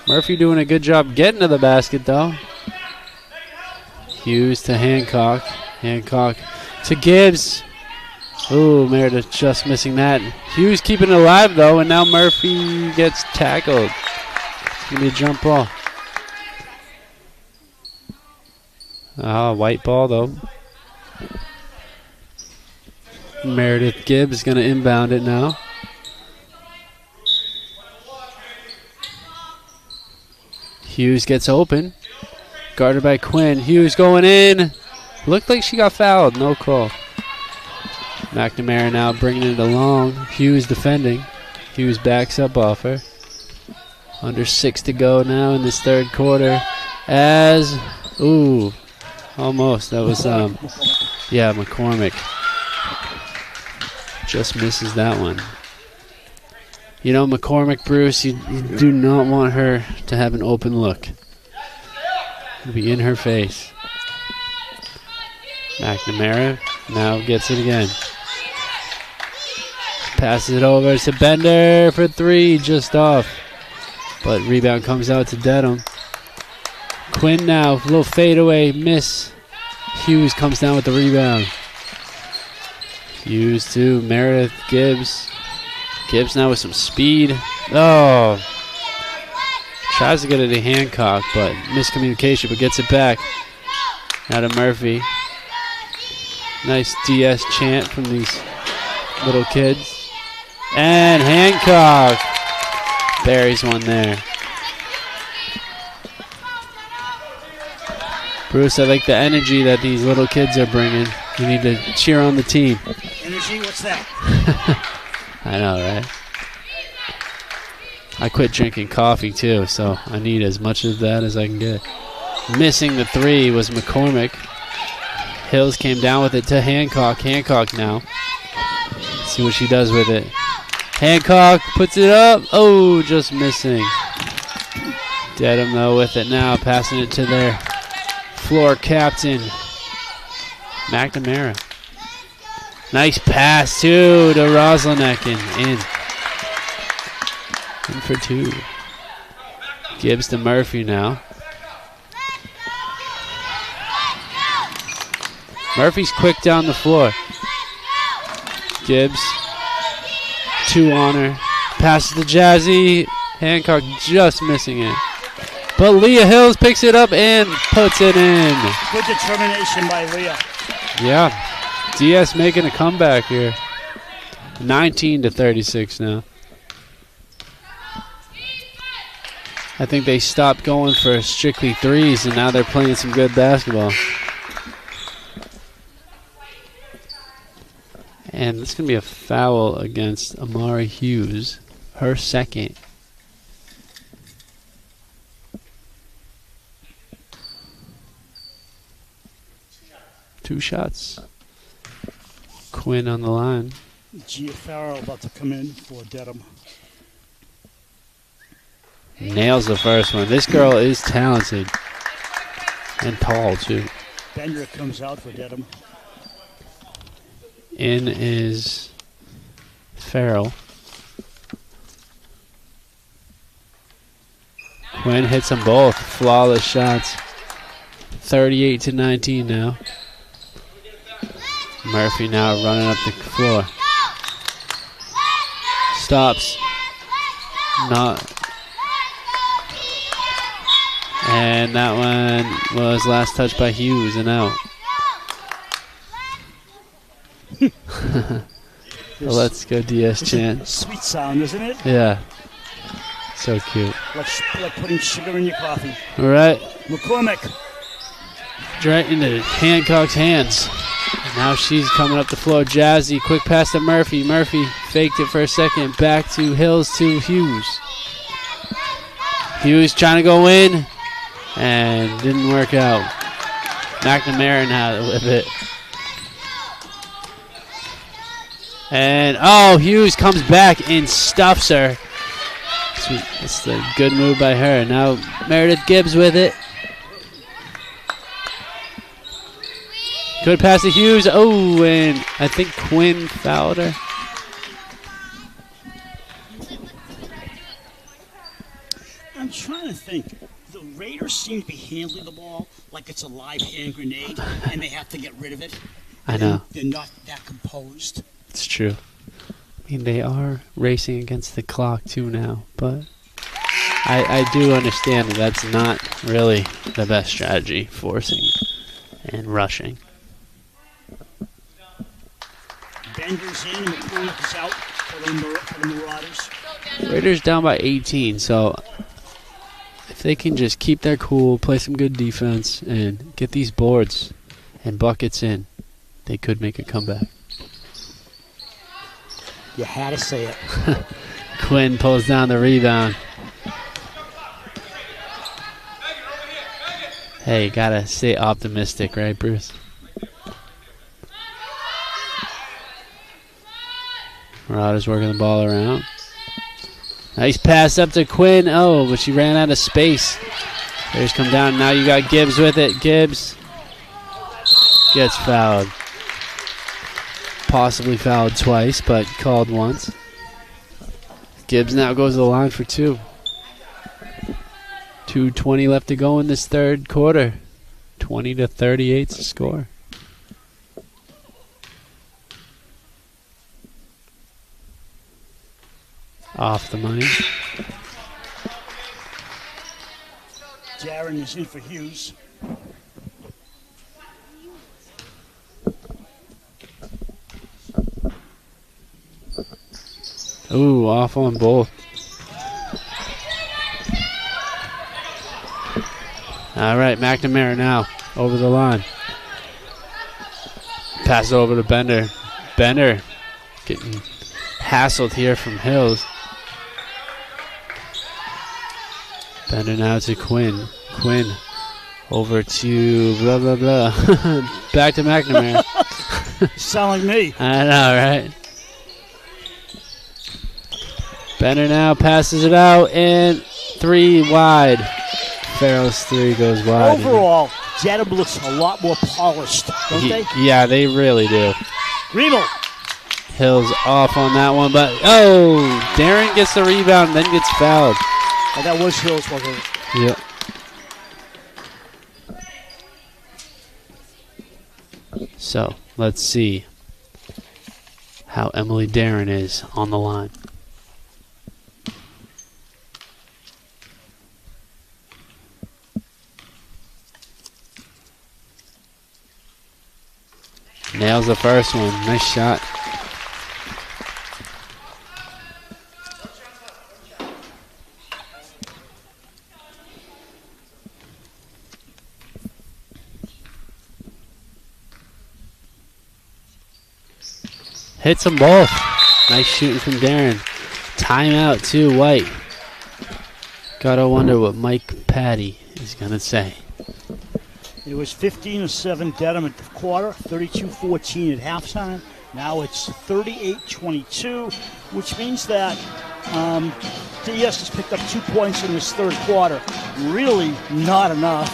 [SPEAKER 2] Murphy doing a good job getting to the basket, though. Hughes to Hancock. Hancock to Gibbs. Ooh, Meredith just missing that. Hughes keeping it alive, though, and now Murphy gets tackled. It's going to be a jump ball. White ball, though. Meredith Gibbs is going to inbound it now. Hughes gets open. Guarded by Quinn. Hughes going in. Looked like she got fouled. No call. McNamara now bringing it along. Hughes defending. Hughes backs up off her. Under 6 to go now in this third quarter. As, ooh, almost. That was, yeah, McCormick. Just misses that one. You know, McCormick, Bruce, you do not want her to have an open look. It'll be in her face. McNamara now gets it again. Passes it over to Bender for 3, just off. But rebound comes out to Dedham. Quinn now, little fadeaway, miss. Hughes comes down with the rebound. Hughes to Meredith Gibbs. Gibbs now with some speed. Oh. Tries to get it to Hancock, but miscommunication, but gets it back. Now to Murphy. Nice DS chant from these little kids. And Hancock buries one there. Bruce, I like the energy that these little kids are bringing. You need to cheer on the team.
[SPEAKER 1] Energy? What's that?
[SPEAKER 2] I know, right? I quit drinking coffee too, so I need as much of that as I can get. Missing the 3 was McCormick. Hills came down with it to Hancock. Hancock now. Let's see what she does with it. Hancock puts it up. Oh, just missing. Dedham though with it now, passing it to their floor captain, McNamara. Nice pass too to Roslenek and in. In for 2. Gibbs to Murphy now. Murphy's quick down the floor. Gibbs. 2 on her. Passes to Jazzy. Hancock just missing it. But Leah Hills picks it up and puts it in.
[SPEAKER 1] Good determination by Leah.
[SPEAKER 2] Yeah. DS making a comeback here. 19 to 36 now. I think they stopped going for strictly 3s, and now they're playing some good basketball. And it's going to be a foul against Amari Hughes. Her second. Two shots. Quinn on the line.
[SPEAKER 1] Gia Farrell about to come in for Dedham.
[SPEAKER 2] Nails the first one. This girl is talented. And tall, too.
[SPEAKER 1] Bender comes out for Dedham.
[SPEAKER 2] In is Farrell. Quinn hits them both. Flawless shots. 38 to 19 now. Murphy now running up the floor. Stops. Not. And that one was last touched by Hughes and out. Let's go DS chant.
[SPEAKER 1] Sweet sound, isn't it?
[SPEAKER 2] Yeah. So cute.
[SPEAKER 1] Like putting sugar in your coffee.
[SPEAKER 2] All right.
[SPEAKER 1] McCormick.
[SPEAKER 2] Right into Hancock's hands. Now she's coming up the floor. Jazzy, quick pass to Murphy. Murphy faked it for a second. Back to Hills to Hughes. Hughes trying to go in. And didn't work out. McNamara had it with it. And, oh, Hughes comes back and stuffs her. Sweet. That's a good move by her. Now Meredith Gibbs with it. Good pass to Hughes. Oh, and I think Quinn fouled her.
[SPEAKER 1] I'm trying to think. The Raiders seem to be handling the ball like it's a live hand grenade, and they have to get rid of it.
[SPEAKER 2] I know.
[SPEAKER 1] They're not that composed.
[SPEAKER 2] It's true. I mean, they are racing against the clock, too, now. But I do understand that that's not really the best strategy, forcing and rushing.
[SPEAKER 1] Bender's in, McCormick is out for the Marauders.
[SPEAKER 2] Raiders down by 18, so if they can just keep their cool, play some good defense, and get these boards and buckets in, they could make a comeback.
[SPEAKER 1] You had to say it.
[SPEAKER 2] Quinn pulls down the rebound. Hey, gotta stay optimistic, right, Bruce? Marauders working the ball around. Nice pass up to Quinn. Oh, but she ran out of space. There's come down. Now you got Gibbs with it. Gibbs gets fouled. Possibly fouled twice, but called once. Gibbs now goes to the line for two. 2:20 left to go in this third quarter. 20-38 to score. Off the money.
[SPEAKER 1] Darren is in for Hughes.
[SPEAKER 2] Ooh, off on both. All right, McNamara now over the line. Pass it over to Bender. Bender getting hassled here from Hills. Bender now to Quinn. Quinn over to blah, blah, blah. Back to McNamara.
[SPEAKER 1] Sound like me.
[SPEAKER 2] I know, right? Bender now passes it out, and three wide. Farrell's three goes wide.
[SPEAKER 1] Overall, Dedham looks a lot more polished, don't they?
[SPEAKER 2] Yeah, they really do.
[SPEAKER 1] Remo.
[SPEAKER 2] Hill's off on that one, but Darren gets the rebound and then gets fouled.
[SPEAKER 1] Oh, that was Hills, wasn't it?
[SPEAKER 2] Yep. So, let's see how Emily Darren is on the line. Nails the first one. Nice shot. Hits them both. Nice shooting from Darren. Timeout too, White. Gotta wonder what Mike Patty is gonna say.
[SPEAKER 1] It was 15-7 Dedham at the quarter, 32-14 at halftime. Now it's 38-22, which means that DS has picked up 2 points in this third quarter. Really not enough,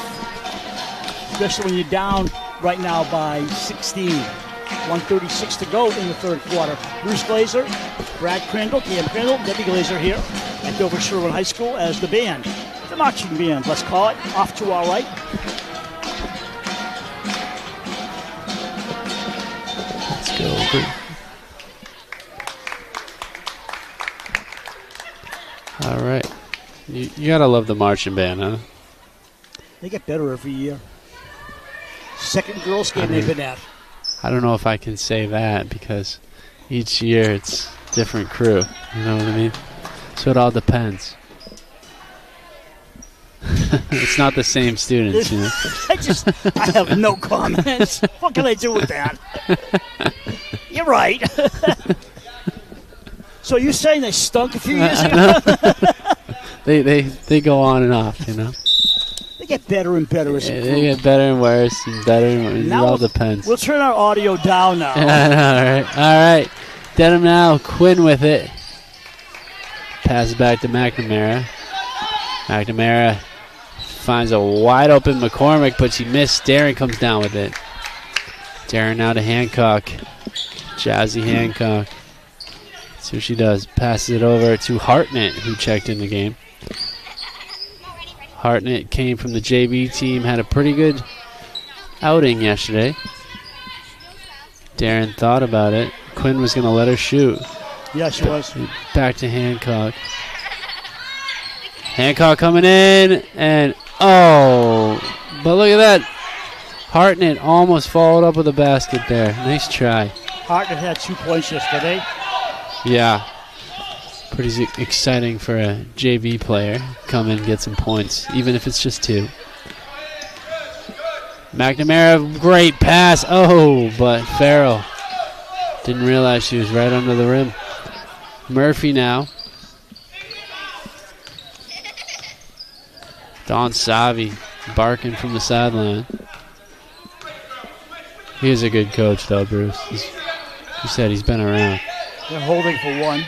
[SPEAKER 1] especially when you're down right now by 16. 1:36 to go in the third quarter. Bruce Glazer, Brad Crandall, Cam Crandall, Debbie Glazer here at Dover-Sherborn High School as the band, the marching band, let's call it, off to our right.
[SPEAKER 2] Let's go. All right. You gotta love the marching band, huh?
[SPEAKER 1] They get better every year. Second girls game they've been at.
[SPEAKER 2] I don't know if I can say that because each year it's different crew. You know what I mean? So it all depends. It's not the same students, you know.
[SPEAKER 1] I have no comments. What can I do with that? You're right. So you're saying they stunk a few years ago?
[SPEAKER 2] They go on and off, you know.
[SPEAKER 1] They get better and better as a group.
[SPEAKER 2] They get better and worse and better and worse. It all depends.
[SPEAKER 1] We'll turn our audio down now.
[SPEAKER 2] All right. Dedham now. Quinn with it. Passes back to McNamara. McNamara finds a wide open McCormick, but she missed. Darren comes down with it. Darren now to Hancock. Jazzy Hancock. See what she does. Passes it over to Hartnett, who checked in the game. Hartnett came from the JV team, had a pretty good outing yesterday. Darren thought about it. Quinn was going to let her shoot.
[SPEAKER 1] Yeah, she was.
[SPEAKER 2] Back to Hancock. Hancock coming in, and but look at that. Hartnett almost followed up with a basket there. Nice try.
[SPEAKER 1] Hartnett had 2 points yesterday.
[SPEAKER 2] Yeah. Pretty exciting for a JV player. Come in and get some points, even if it's just 2. McNamara, great pass. Oh, but Farrell didn't realize she was right under the rim. Murphy now. Don Savi barking from the sideline. He is a good coach, though, Bruce. You said he's been around.
[SPEAKER 1] They're holding for 1,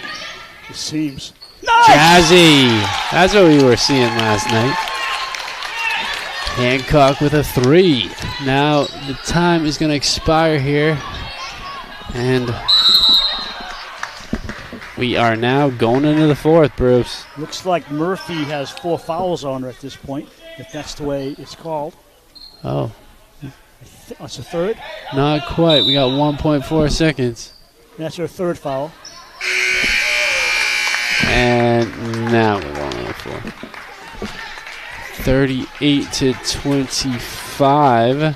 [SPEAKER 1] it seems.
[SPEAKER 2] Jazzy! That's what we were seeing last night. Hancock with a 3. Now the time is going to expire here. And we are now going into the 4th, Bruce.
[SPEAKER 1] Looks like Murphy has 4 fouls on her at this point, if that's the way it's called.
[SPEAKER 2] Oh,
[SPEAKER 1] That's her 3rd.
[SPEAKER 2] not quite. We got 1.4 seconds.
[SPEAKER 1] That's her 3rd foul.
[SPEAKER 2] And now we're going on the 4th. 38-25.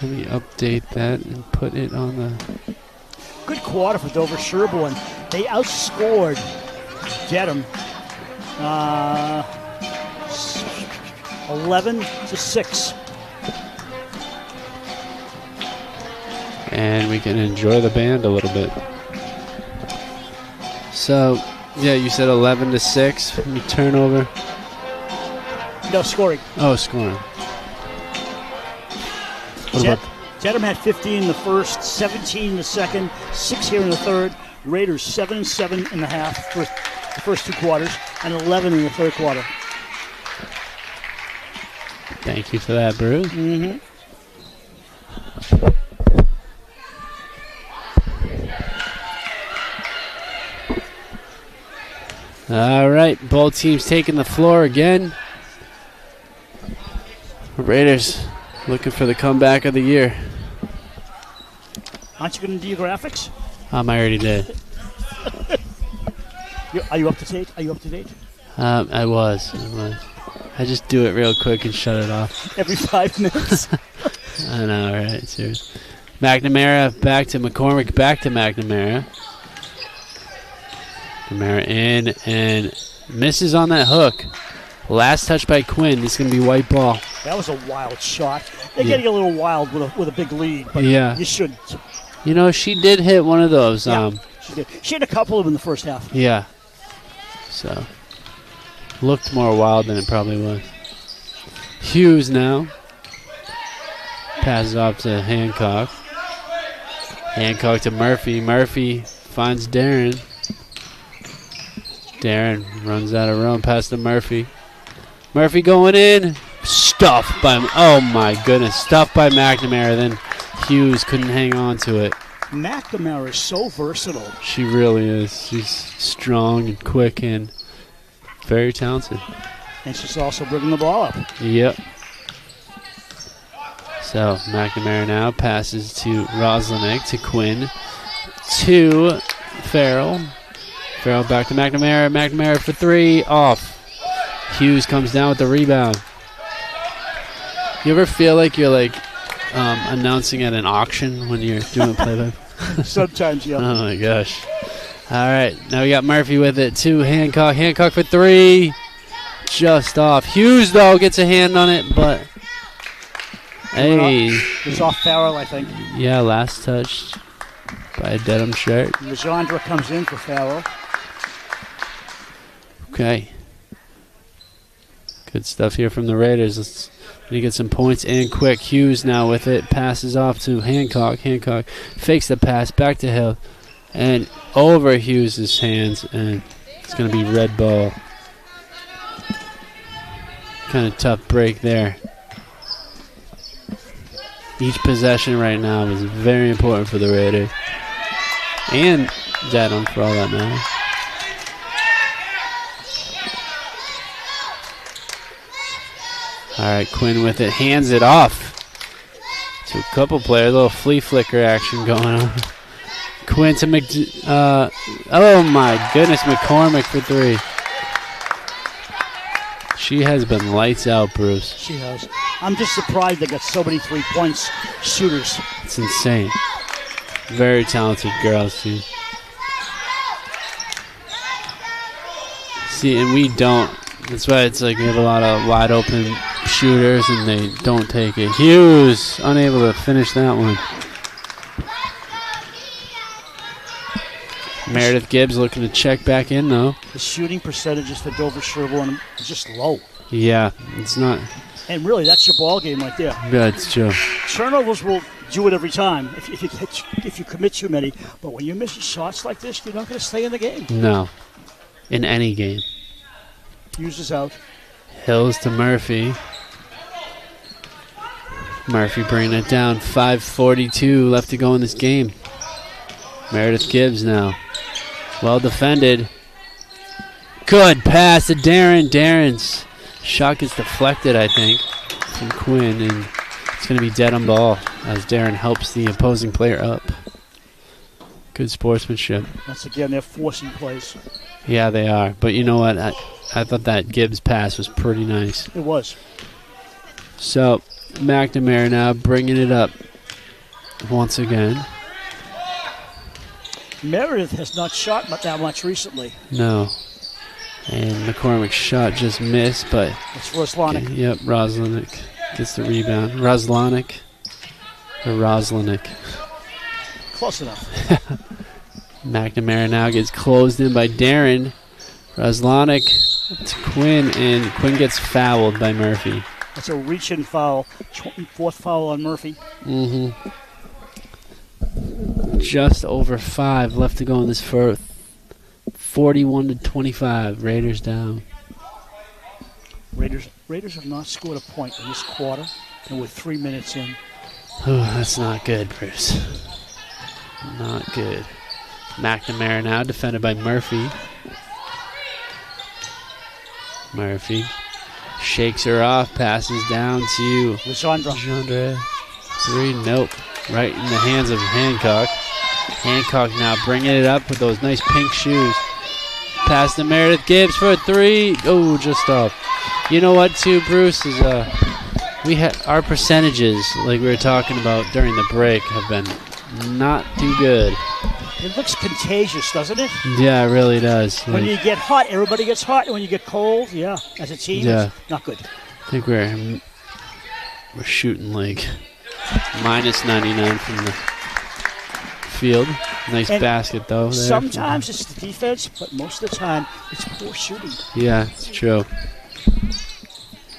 [SPEAKER 2] Let me update that and put it on the...
[SPEAKER 1] Good quarter for Dover-Sherborn. They outscored Dedham 11-6.
[SPEAKER 2] And we can enjoy the band a little bit. So, yeah, you said 11-6. Let me turn over.
[SPEAKER 1] No, scoring.
[SPEAKER 2] Oh, scoring. What about
[SPEAKER 1] Dedham had 15 in the first, 17 in the second, 6 here in the third. Raiders 7-7 in the half for the first 2 quarters, and 11 in the 3rd quarter.
[SPEAKER 2] Thank you for that, Bruce.
[SPEAKER 1] Mm-hmm.
[SPEAKER 2] All right, both teams taking the floor again. Raiders looking for the comeback of the year.
[SPEAKER 1] Aren't you going to do your graphics?
[SPEAKER 2] I already did.
[SPEAKER 1] Are you up to date? Are you up to date?
[SPEAKER 2] I was. I just do it real quick and shut it off.
[SPEAKER 1] Every 5 minutes.
[SPEAKER 2] I know, right? Seriously. McNamara back to McCormick, back to McNamara. McNamara in and misses on that hook. Last touch by Quinn. This is going to be white ball.
[SPEAKER 1] That was a wild shot. They're getting a little wild with a big lead, but
[SPEAKER 2] Yeah.
[SPEAKER 1] you shouldn't.
[SPEAKER 2] You know, she did hit one of those.
[SPEAKER 1] Yeah, she did. She had a couple of them in the first half.
[SPEAKER 2] Yeah. So, looked more wild than it probably was. Hughes now. Passes off to Hancock. Hancock to Murphy. Murphy finds Darren. Darren runs out of room past to Murphy. Murphy going in. Stuffed by, oh my goodness, stuffed by McNamara. Then Hughes couldn't hang on to it.
[SPEAKER 1] McNamara is so versatile.
[SPEAKER 2] She really is. She's strong and quick and very talented.
[SPEAKER 1] And she's also bringing the ball up.
[SPEAKER 2] Yep. So McNamara now passes to Roslenek, to Quinn, to Farrell. Farrell back to McNamara. McNamara for 3, off. Hughes comes down with the rebound. You ever feel like you're announcing at an auction when you're doing play-by-play?
[SPEAKER 1] Sometimes, yeah.
[SPEAKER 2] Oh my gosh. All right, now we got Murphy with it to Hancock. Hancock for 3. Just off. Hughes, though, gets a hand on it, but... Hey.
[SPEAKER 1] It was off Farrell, I think.
[SPEAKER 2] Yeah, last touch by a Dedham shirt.
[SPEAKER 1] Legendre comes in for Farrell.
[SPEAKER 2] Okay. Good stuff here from the Raiders. Let's get some points in quick. Hughes now with it. Passes off to Hancock. Hancock fakes the pass back to Hill. And over Hughes' hands. And it's going to be red ball. Kind of tough break there. Each possession right now is very important for the Raiders. And Dedham, for all that matters. All right, Quinn with it. Hands it off to a couple players. A little flea flicker action going on. Quinn to oh my goodness, McCormick for 3. She has been lights out, Bruce.
[SPEAKER 1] She has. I'm just surprised they got so many 3-point shooters.
[SPEAKER 2] It's insane. Very talented girls, too. See, and we don't. That's why it's like we have a lot of wide open shooters, and they don't take it. Hughes unable to finish that one. Meredith Gibbs looking to check back in, though.
[SPEAKER 1] The shooting percentages for Dover-Sherborn are just low.
[SPEAKER 2] Yeah, it's not.
[SPEAKER 1] And really, that's your ball game right there.
[SPEAKER 2] Yeah, it's true.
[SPEAKER 1] Turnovers will do it every time if you commit too many. But when you're missing shots like this, you're not going to stay in the game.
[SPEAKER 2] No, in any game.
[SPEAKER 1] Hughes is out.
[SPEAKER 2] Hills to Murphy. Murphy bringing it down. 5:42 left to go in this game. Meredith Gibbs now. Well defended. Good pass to Darren. Darren's shot gets deflected, I think, from Quinn, and it's going to be Dedham ball as Darren helps the opposing player up. Good sportsmanship.
[SPEAKER 1] Once again, they're forcing plays.
[SPEAKER 2] Yeah, they are. But you know what? I thought that Gibbs pass was pretty nice.
[SPEAKER 1] It was.
[SPEAKER 2] So, McNamara now bringing it up once again.
[SPEAKER 1] Meredith has not shot that much recently.
[SPEAKER 2] No. And McCormick's shot just missed, but...
[SPEAKER 1] It's Roslanik.
[SPEAKER 2] Yep, Roslanik gets the rebound. Roslanik. Or Roslanik.
[SPEAKER 1] Close enough.
[SPEAKER 2] McNamara now gets closed in by Darren. Roslanik to Quinn, and Quinn gets fouled by Murphy.
[SPEAKER 1] That's a reach-in foul. Fourth foul on Murphy.
[SPEAKER 2] Mm-hmm. Just over 5 left to go in this first. 41-25. Raiders down.
[SPEAKER 1] Raiders have not scored a point in this quarter, and we're 3 minutes in.
[SPEAKER 2] Oh, that's not good, Bruce. Not good. McNamara now defended by Murphy. Murphy shakes her off, passes down to Legendre. 3, nope. Right in the hands of Hancock. Hancock now bringing it up with those nice pink shoes. Pass to Meredith Gibbs for a 3. Oh, just off. You know what, too, Bruce, is we had our percentages, like we were talking about during the break, have been not too good.
[SPEAKER 1] It looks contagious, doesn't it?
[SPEAKER 2] Yeah, it really does.
[SPEAKER 1] When you get hot, everybody gets hot, and when you get cold, yeah, as a team, it's not good.
[SPEAKER 2] I think we're shooting like -99 from the field. Nice basket, though. There.
[SPEAKER 1] Sometimes it's the defense, but most of the time it's poor shooting.
[SPEAKER 2] Yeah, it's true.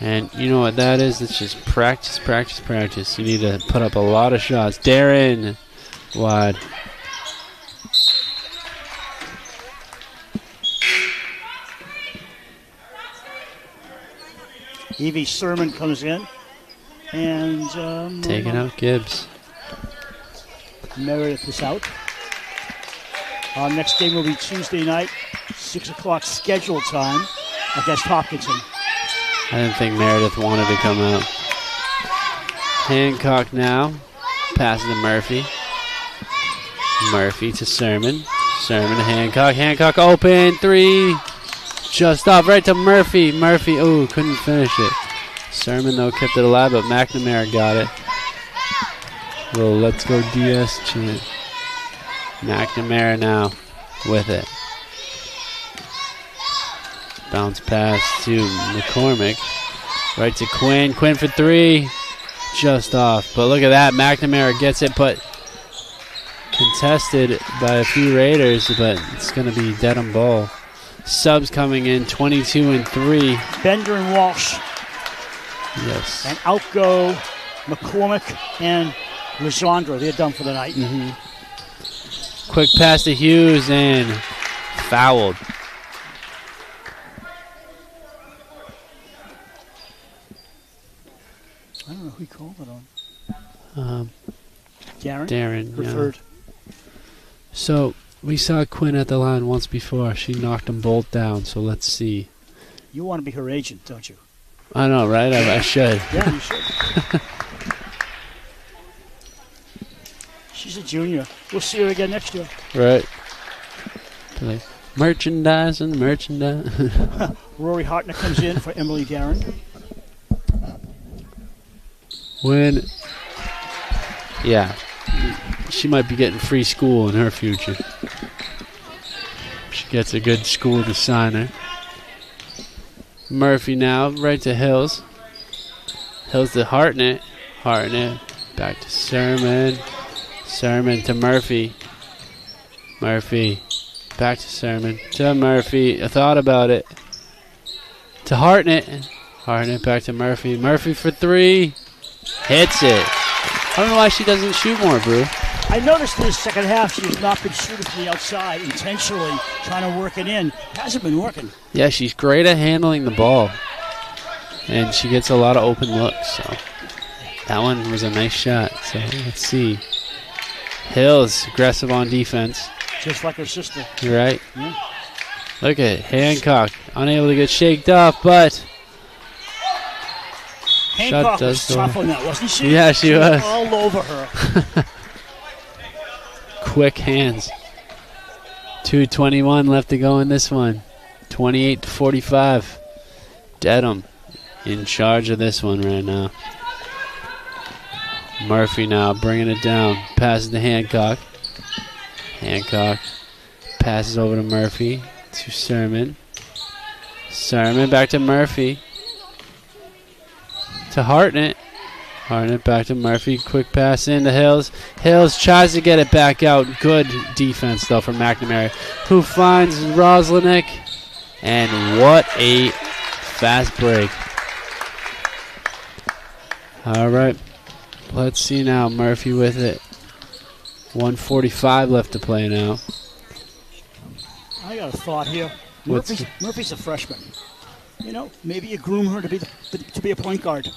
[SPEAKER 2] And you know what that is? It's just practice, practice, practice. You need to put up a lot of shots. Darren, wide.
[SPEAKER 1] Evie Sermon comes in. And
[SPEAKER 2] taking out Gibbs.
[SPEAKER 1] Meredith is out. Our next game will be Tuesday night, 6 o'clock scheduled time against Hopkinton.
[SPEAKER 2] I didn't think Meredith wanted to come out. Hancock now. Passing to Murphy. Murphy to Sermon. Sermon to Hancock. Hancock open. 3. Just off. Right to Murphy. Murphy, oh, couldn't finish it. Sermon, though, kept it alive, but McNamara got it. Well, let's go DS chant. McNamara now with it. Bounce pass to McCormick. Right to Quinn. Quinn for 3. Just off. But look at that. McNamara gets it, but contested by a few Raiders, but it's going to be Dedham ball. Subs coming in, 22 and 3.
[SPEAKER 1] Bender and Walsh.
[SPEAKER 2] Yes.
[SPEAKER 1] And out go McCormick and Legendre. They're done for the night.
[SPEAKER 2] Mm-hmm. Quick pass to Hughes and fouled.
[SPEAKER 1] I don't know who he called it on. Darren?
[SPEAKER 2] Darren,
[SPEAKER 1] Preferred.
[SPEAKER 2] yeah. So, we saw Quinn at the line once before. She knocked them both down, so let's see.
[SPEAKER 1] You want to be her agent, don't you?
[SPEAKER 2] I know, right? I should.
[SPEAKER 1] Yeah, you should. She's a junior. We'll see her again next year.
[SPEAKER 2] Right. Like, merchandising.
[SPEAKER 1] Rory Hartner comes in for Emily Darren.
[SPEAKER 2] Yeah, she might be getting free school in her future. She gets a good school to sign her. Murphy now, right to Hills. Hills to Hartnett. Hartnett back to Sermon. Sermon to Murphy. Murphy back to Sermon. To Murphy. I thought about it. To Hartnett. Hartnett back to Murphy. Murphy for three. Hits it. I don't know why she doesn't shoot more, Brew.
[SPEAKER 1] I noticed in the second half she's not been shooting from the outside intentionally, trying to work it in. Hasn't been working.
[SPEAKER 2] Yeah, she's great at handling the ball. And she gets a lot of open looks. So that one was a nice shot. So let's see. Hills, aggressive on defense.
[SPEAKER 1] Just like her sister.
[SPEAKER 2] You're right.
[SPEAKER 1] Yeah.
[SPEAKER 2] Look at Hancock. Unable to get shaked off, but
[SPEAKER 1] Hancock
[SPEAKER 2] does
[SPEAKER 1] was
[SPEAKER 2] go.
[SPEAKER 1] tough on that, wasn't she?
[SPEAKER 2] Yeah, she was.
[SPEAKER 1] All over her.
[SPEAKER 2] Quick hands. 2:21 left to go in this one. 28-45. Dedham in charge of this one right now. Murphy now bringing it down. Passes to Hancock. Hancock passes over to Murphy. To Sermon. Sermon back to Murphy. To Hartnett. Hartnett back to Murphy. Quick pass into Hills. Hills tries to get it back out. Good defense, though, from McNamara, who finds Roslinick. And what a fast break. All right. Let's see now. Murphy with it. 1:45 left to play now.
[SPEAKER 1] I got a thought here.
[SPEAKER 2] What's
[SPEAKER 1] Murphy's a freshman. You know, maybe you groom her to be a point guard.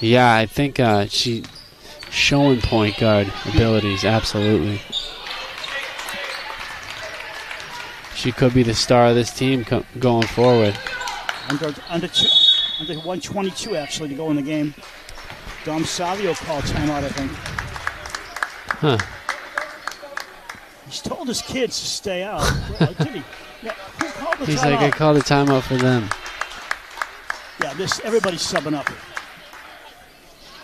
[SPEAKER 2] Yeah, I think she showing point guard abilities, absolutely. She could be the star of this team going forward.
[SPEAKER 1] Under 122 actually to go in the game. Dom Savio called timeout, I think.
[SPEAKER 2] Huh.
[SPEAKER 1] He's told his kids to stay out. Well, did he? Yeah, who called the
[SPEAKER 2] He's
[SPEAKER 1] timeout?
[SPEAKER 2] like, I called a timeout for them.
[SPEAKER 1] Yeah, everybody's subbing up.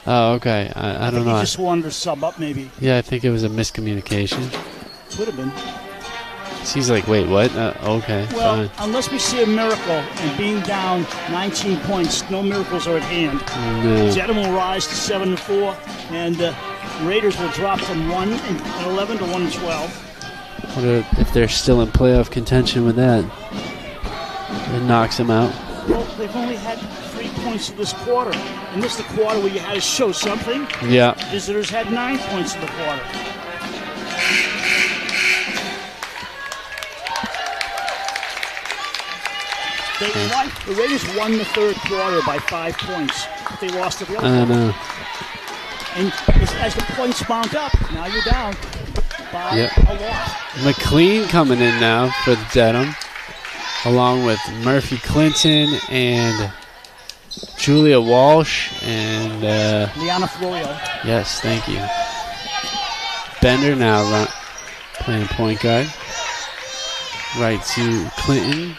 [SPEAKER 2] Oh, okay. I don't
[SPEAKER 1] He
[SPEAKER 2] know.
[SPEAKER 1] just wanted to sub up, maybe.
[SPEAKER 2] Yeah, I think it was a miscommunication.
[SPEAKER 1] Could have been.
[SPEAKER 2] He's like, wait, what? Okay,
[SPEAKER 1] Well,
[SPEAKER 2] fine.
[SPEAKER 1] unless we see a miracle and being down 19 points, no miracles are at hand.
[SPEAKER 2] No.
[SPEAKER 1] Dedham will rise to 7-4, and Raiders will drop from 1-11 to 1-12.
[SPEAKER 2] What if they're still in playoff contention with that? It knocks them out.
[SPEAKER 1] Well, they've only had 3 points in this quarter. And this is the quarter where you had to show something.
[SPEAKER 2] Yeah.
[SPEAKER 1] Visitors had 9 points in the quarter. The Raiders won the third quarter by 5 points. But they lost the other
[SPEAKER 2] I
[SPEAKER 1] quarter.
[SPEAKER 2] know.
[SPEAKER 1] And as the points mount up, now you're down by
[SPEAKER 2] Yep.
[SPEAKER 1] a lot.
[SPEAKER 2] McLean coming in now for Dedham, along with Murphy Clinton and Julia Walsh and
[SPEAKER 1] Liana Florio.
[SPEAKER 2] yes, thank you. Bender now playing point guard. Right to Clinton.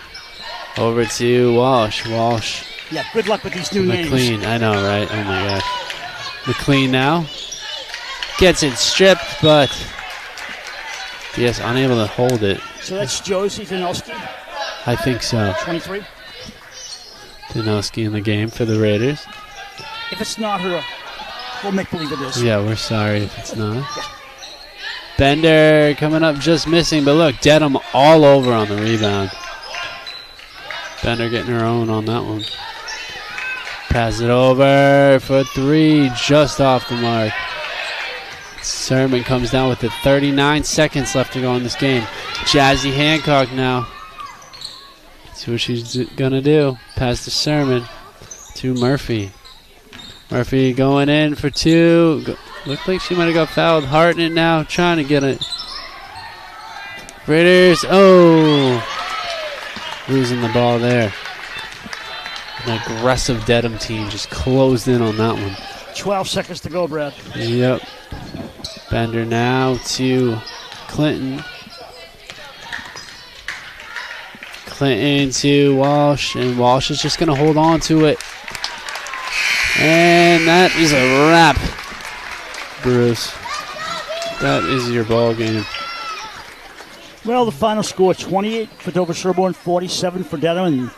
[SPEAKER 2] Over to Walsh. Walsh.
[SPEAKER 1] Yeah, good luck with these new names.
[SPEAKER 2] McLean. I know, right? Oh my gosh. McLean now gets it stripped, but yes, unable to hold it.
[SPEAKER 1] So that's Josie Danowski,
[SPEAKER 2] I think so.
[SPEAKER 1] 23.
[SPEAKER 2] Danowski in the game for the Raiders.
[SPEAKER 1] If it's not her, we'll make believe it is.
[SPEAKER 2] Yeah, we're sorry if it's not. Bender coming up just missing, but look, Dedham all over on the rebound. Bender getting her own on that one. Pass it over for three, just off the mark. Sermon comes down with it. 39 seconds left to go in this game. Jazzy Hancock now. See what she's gonna do. Pass to Sermon to Murphy. Murphy going in for two. Looked like she might have got fouled. Hartnett now trying to get it. Raiders, losing the ball there. An aggressive Dedham team just closed in on that one.
[SPEAKER 1] 12 seconds to go, Brad.
[SPEAKER 2] Yep. Bender now to Clinton. Clinton to Walsh, and Walsh is just going to hold on to it. And that is a wrap, Bruce. That is your ball game.
[SPEAKER 1] Well, the final score, 28 for Dover-Sherborn, 47 for Dedham. And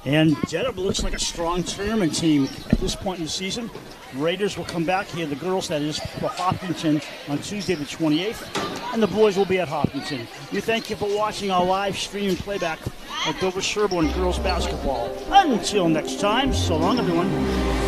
[SPEAKER 1] And Dedham looks like a strong tournament team at this point in the season. Raiders will come back here, the girls, that is, for Hopkinton on Tuesday the 28th, and the boys will be at Hopkinton. We thank you for watching our live stream and playback of Dover-Sherborn girls basketball. Until next time, so long, everyone.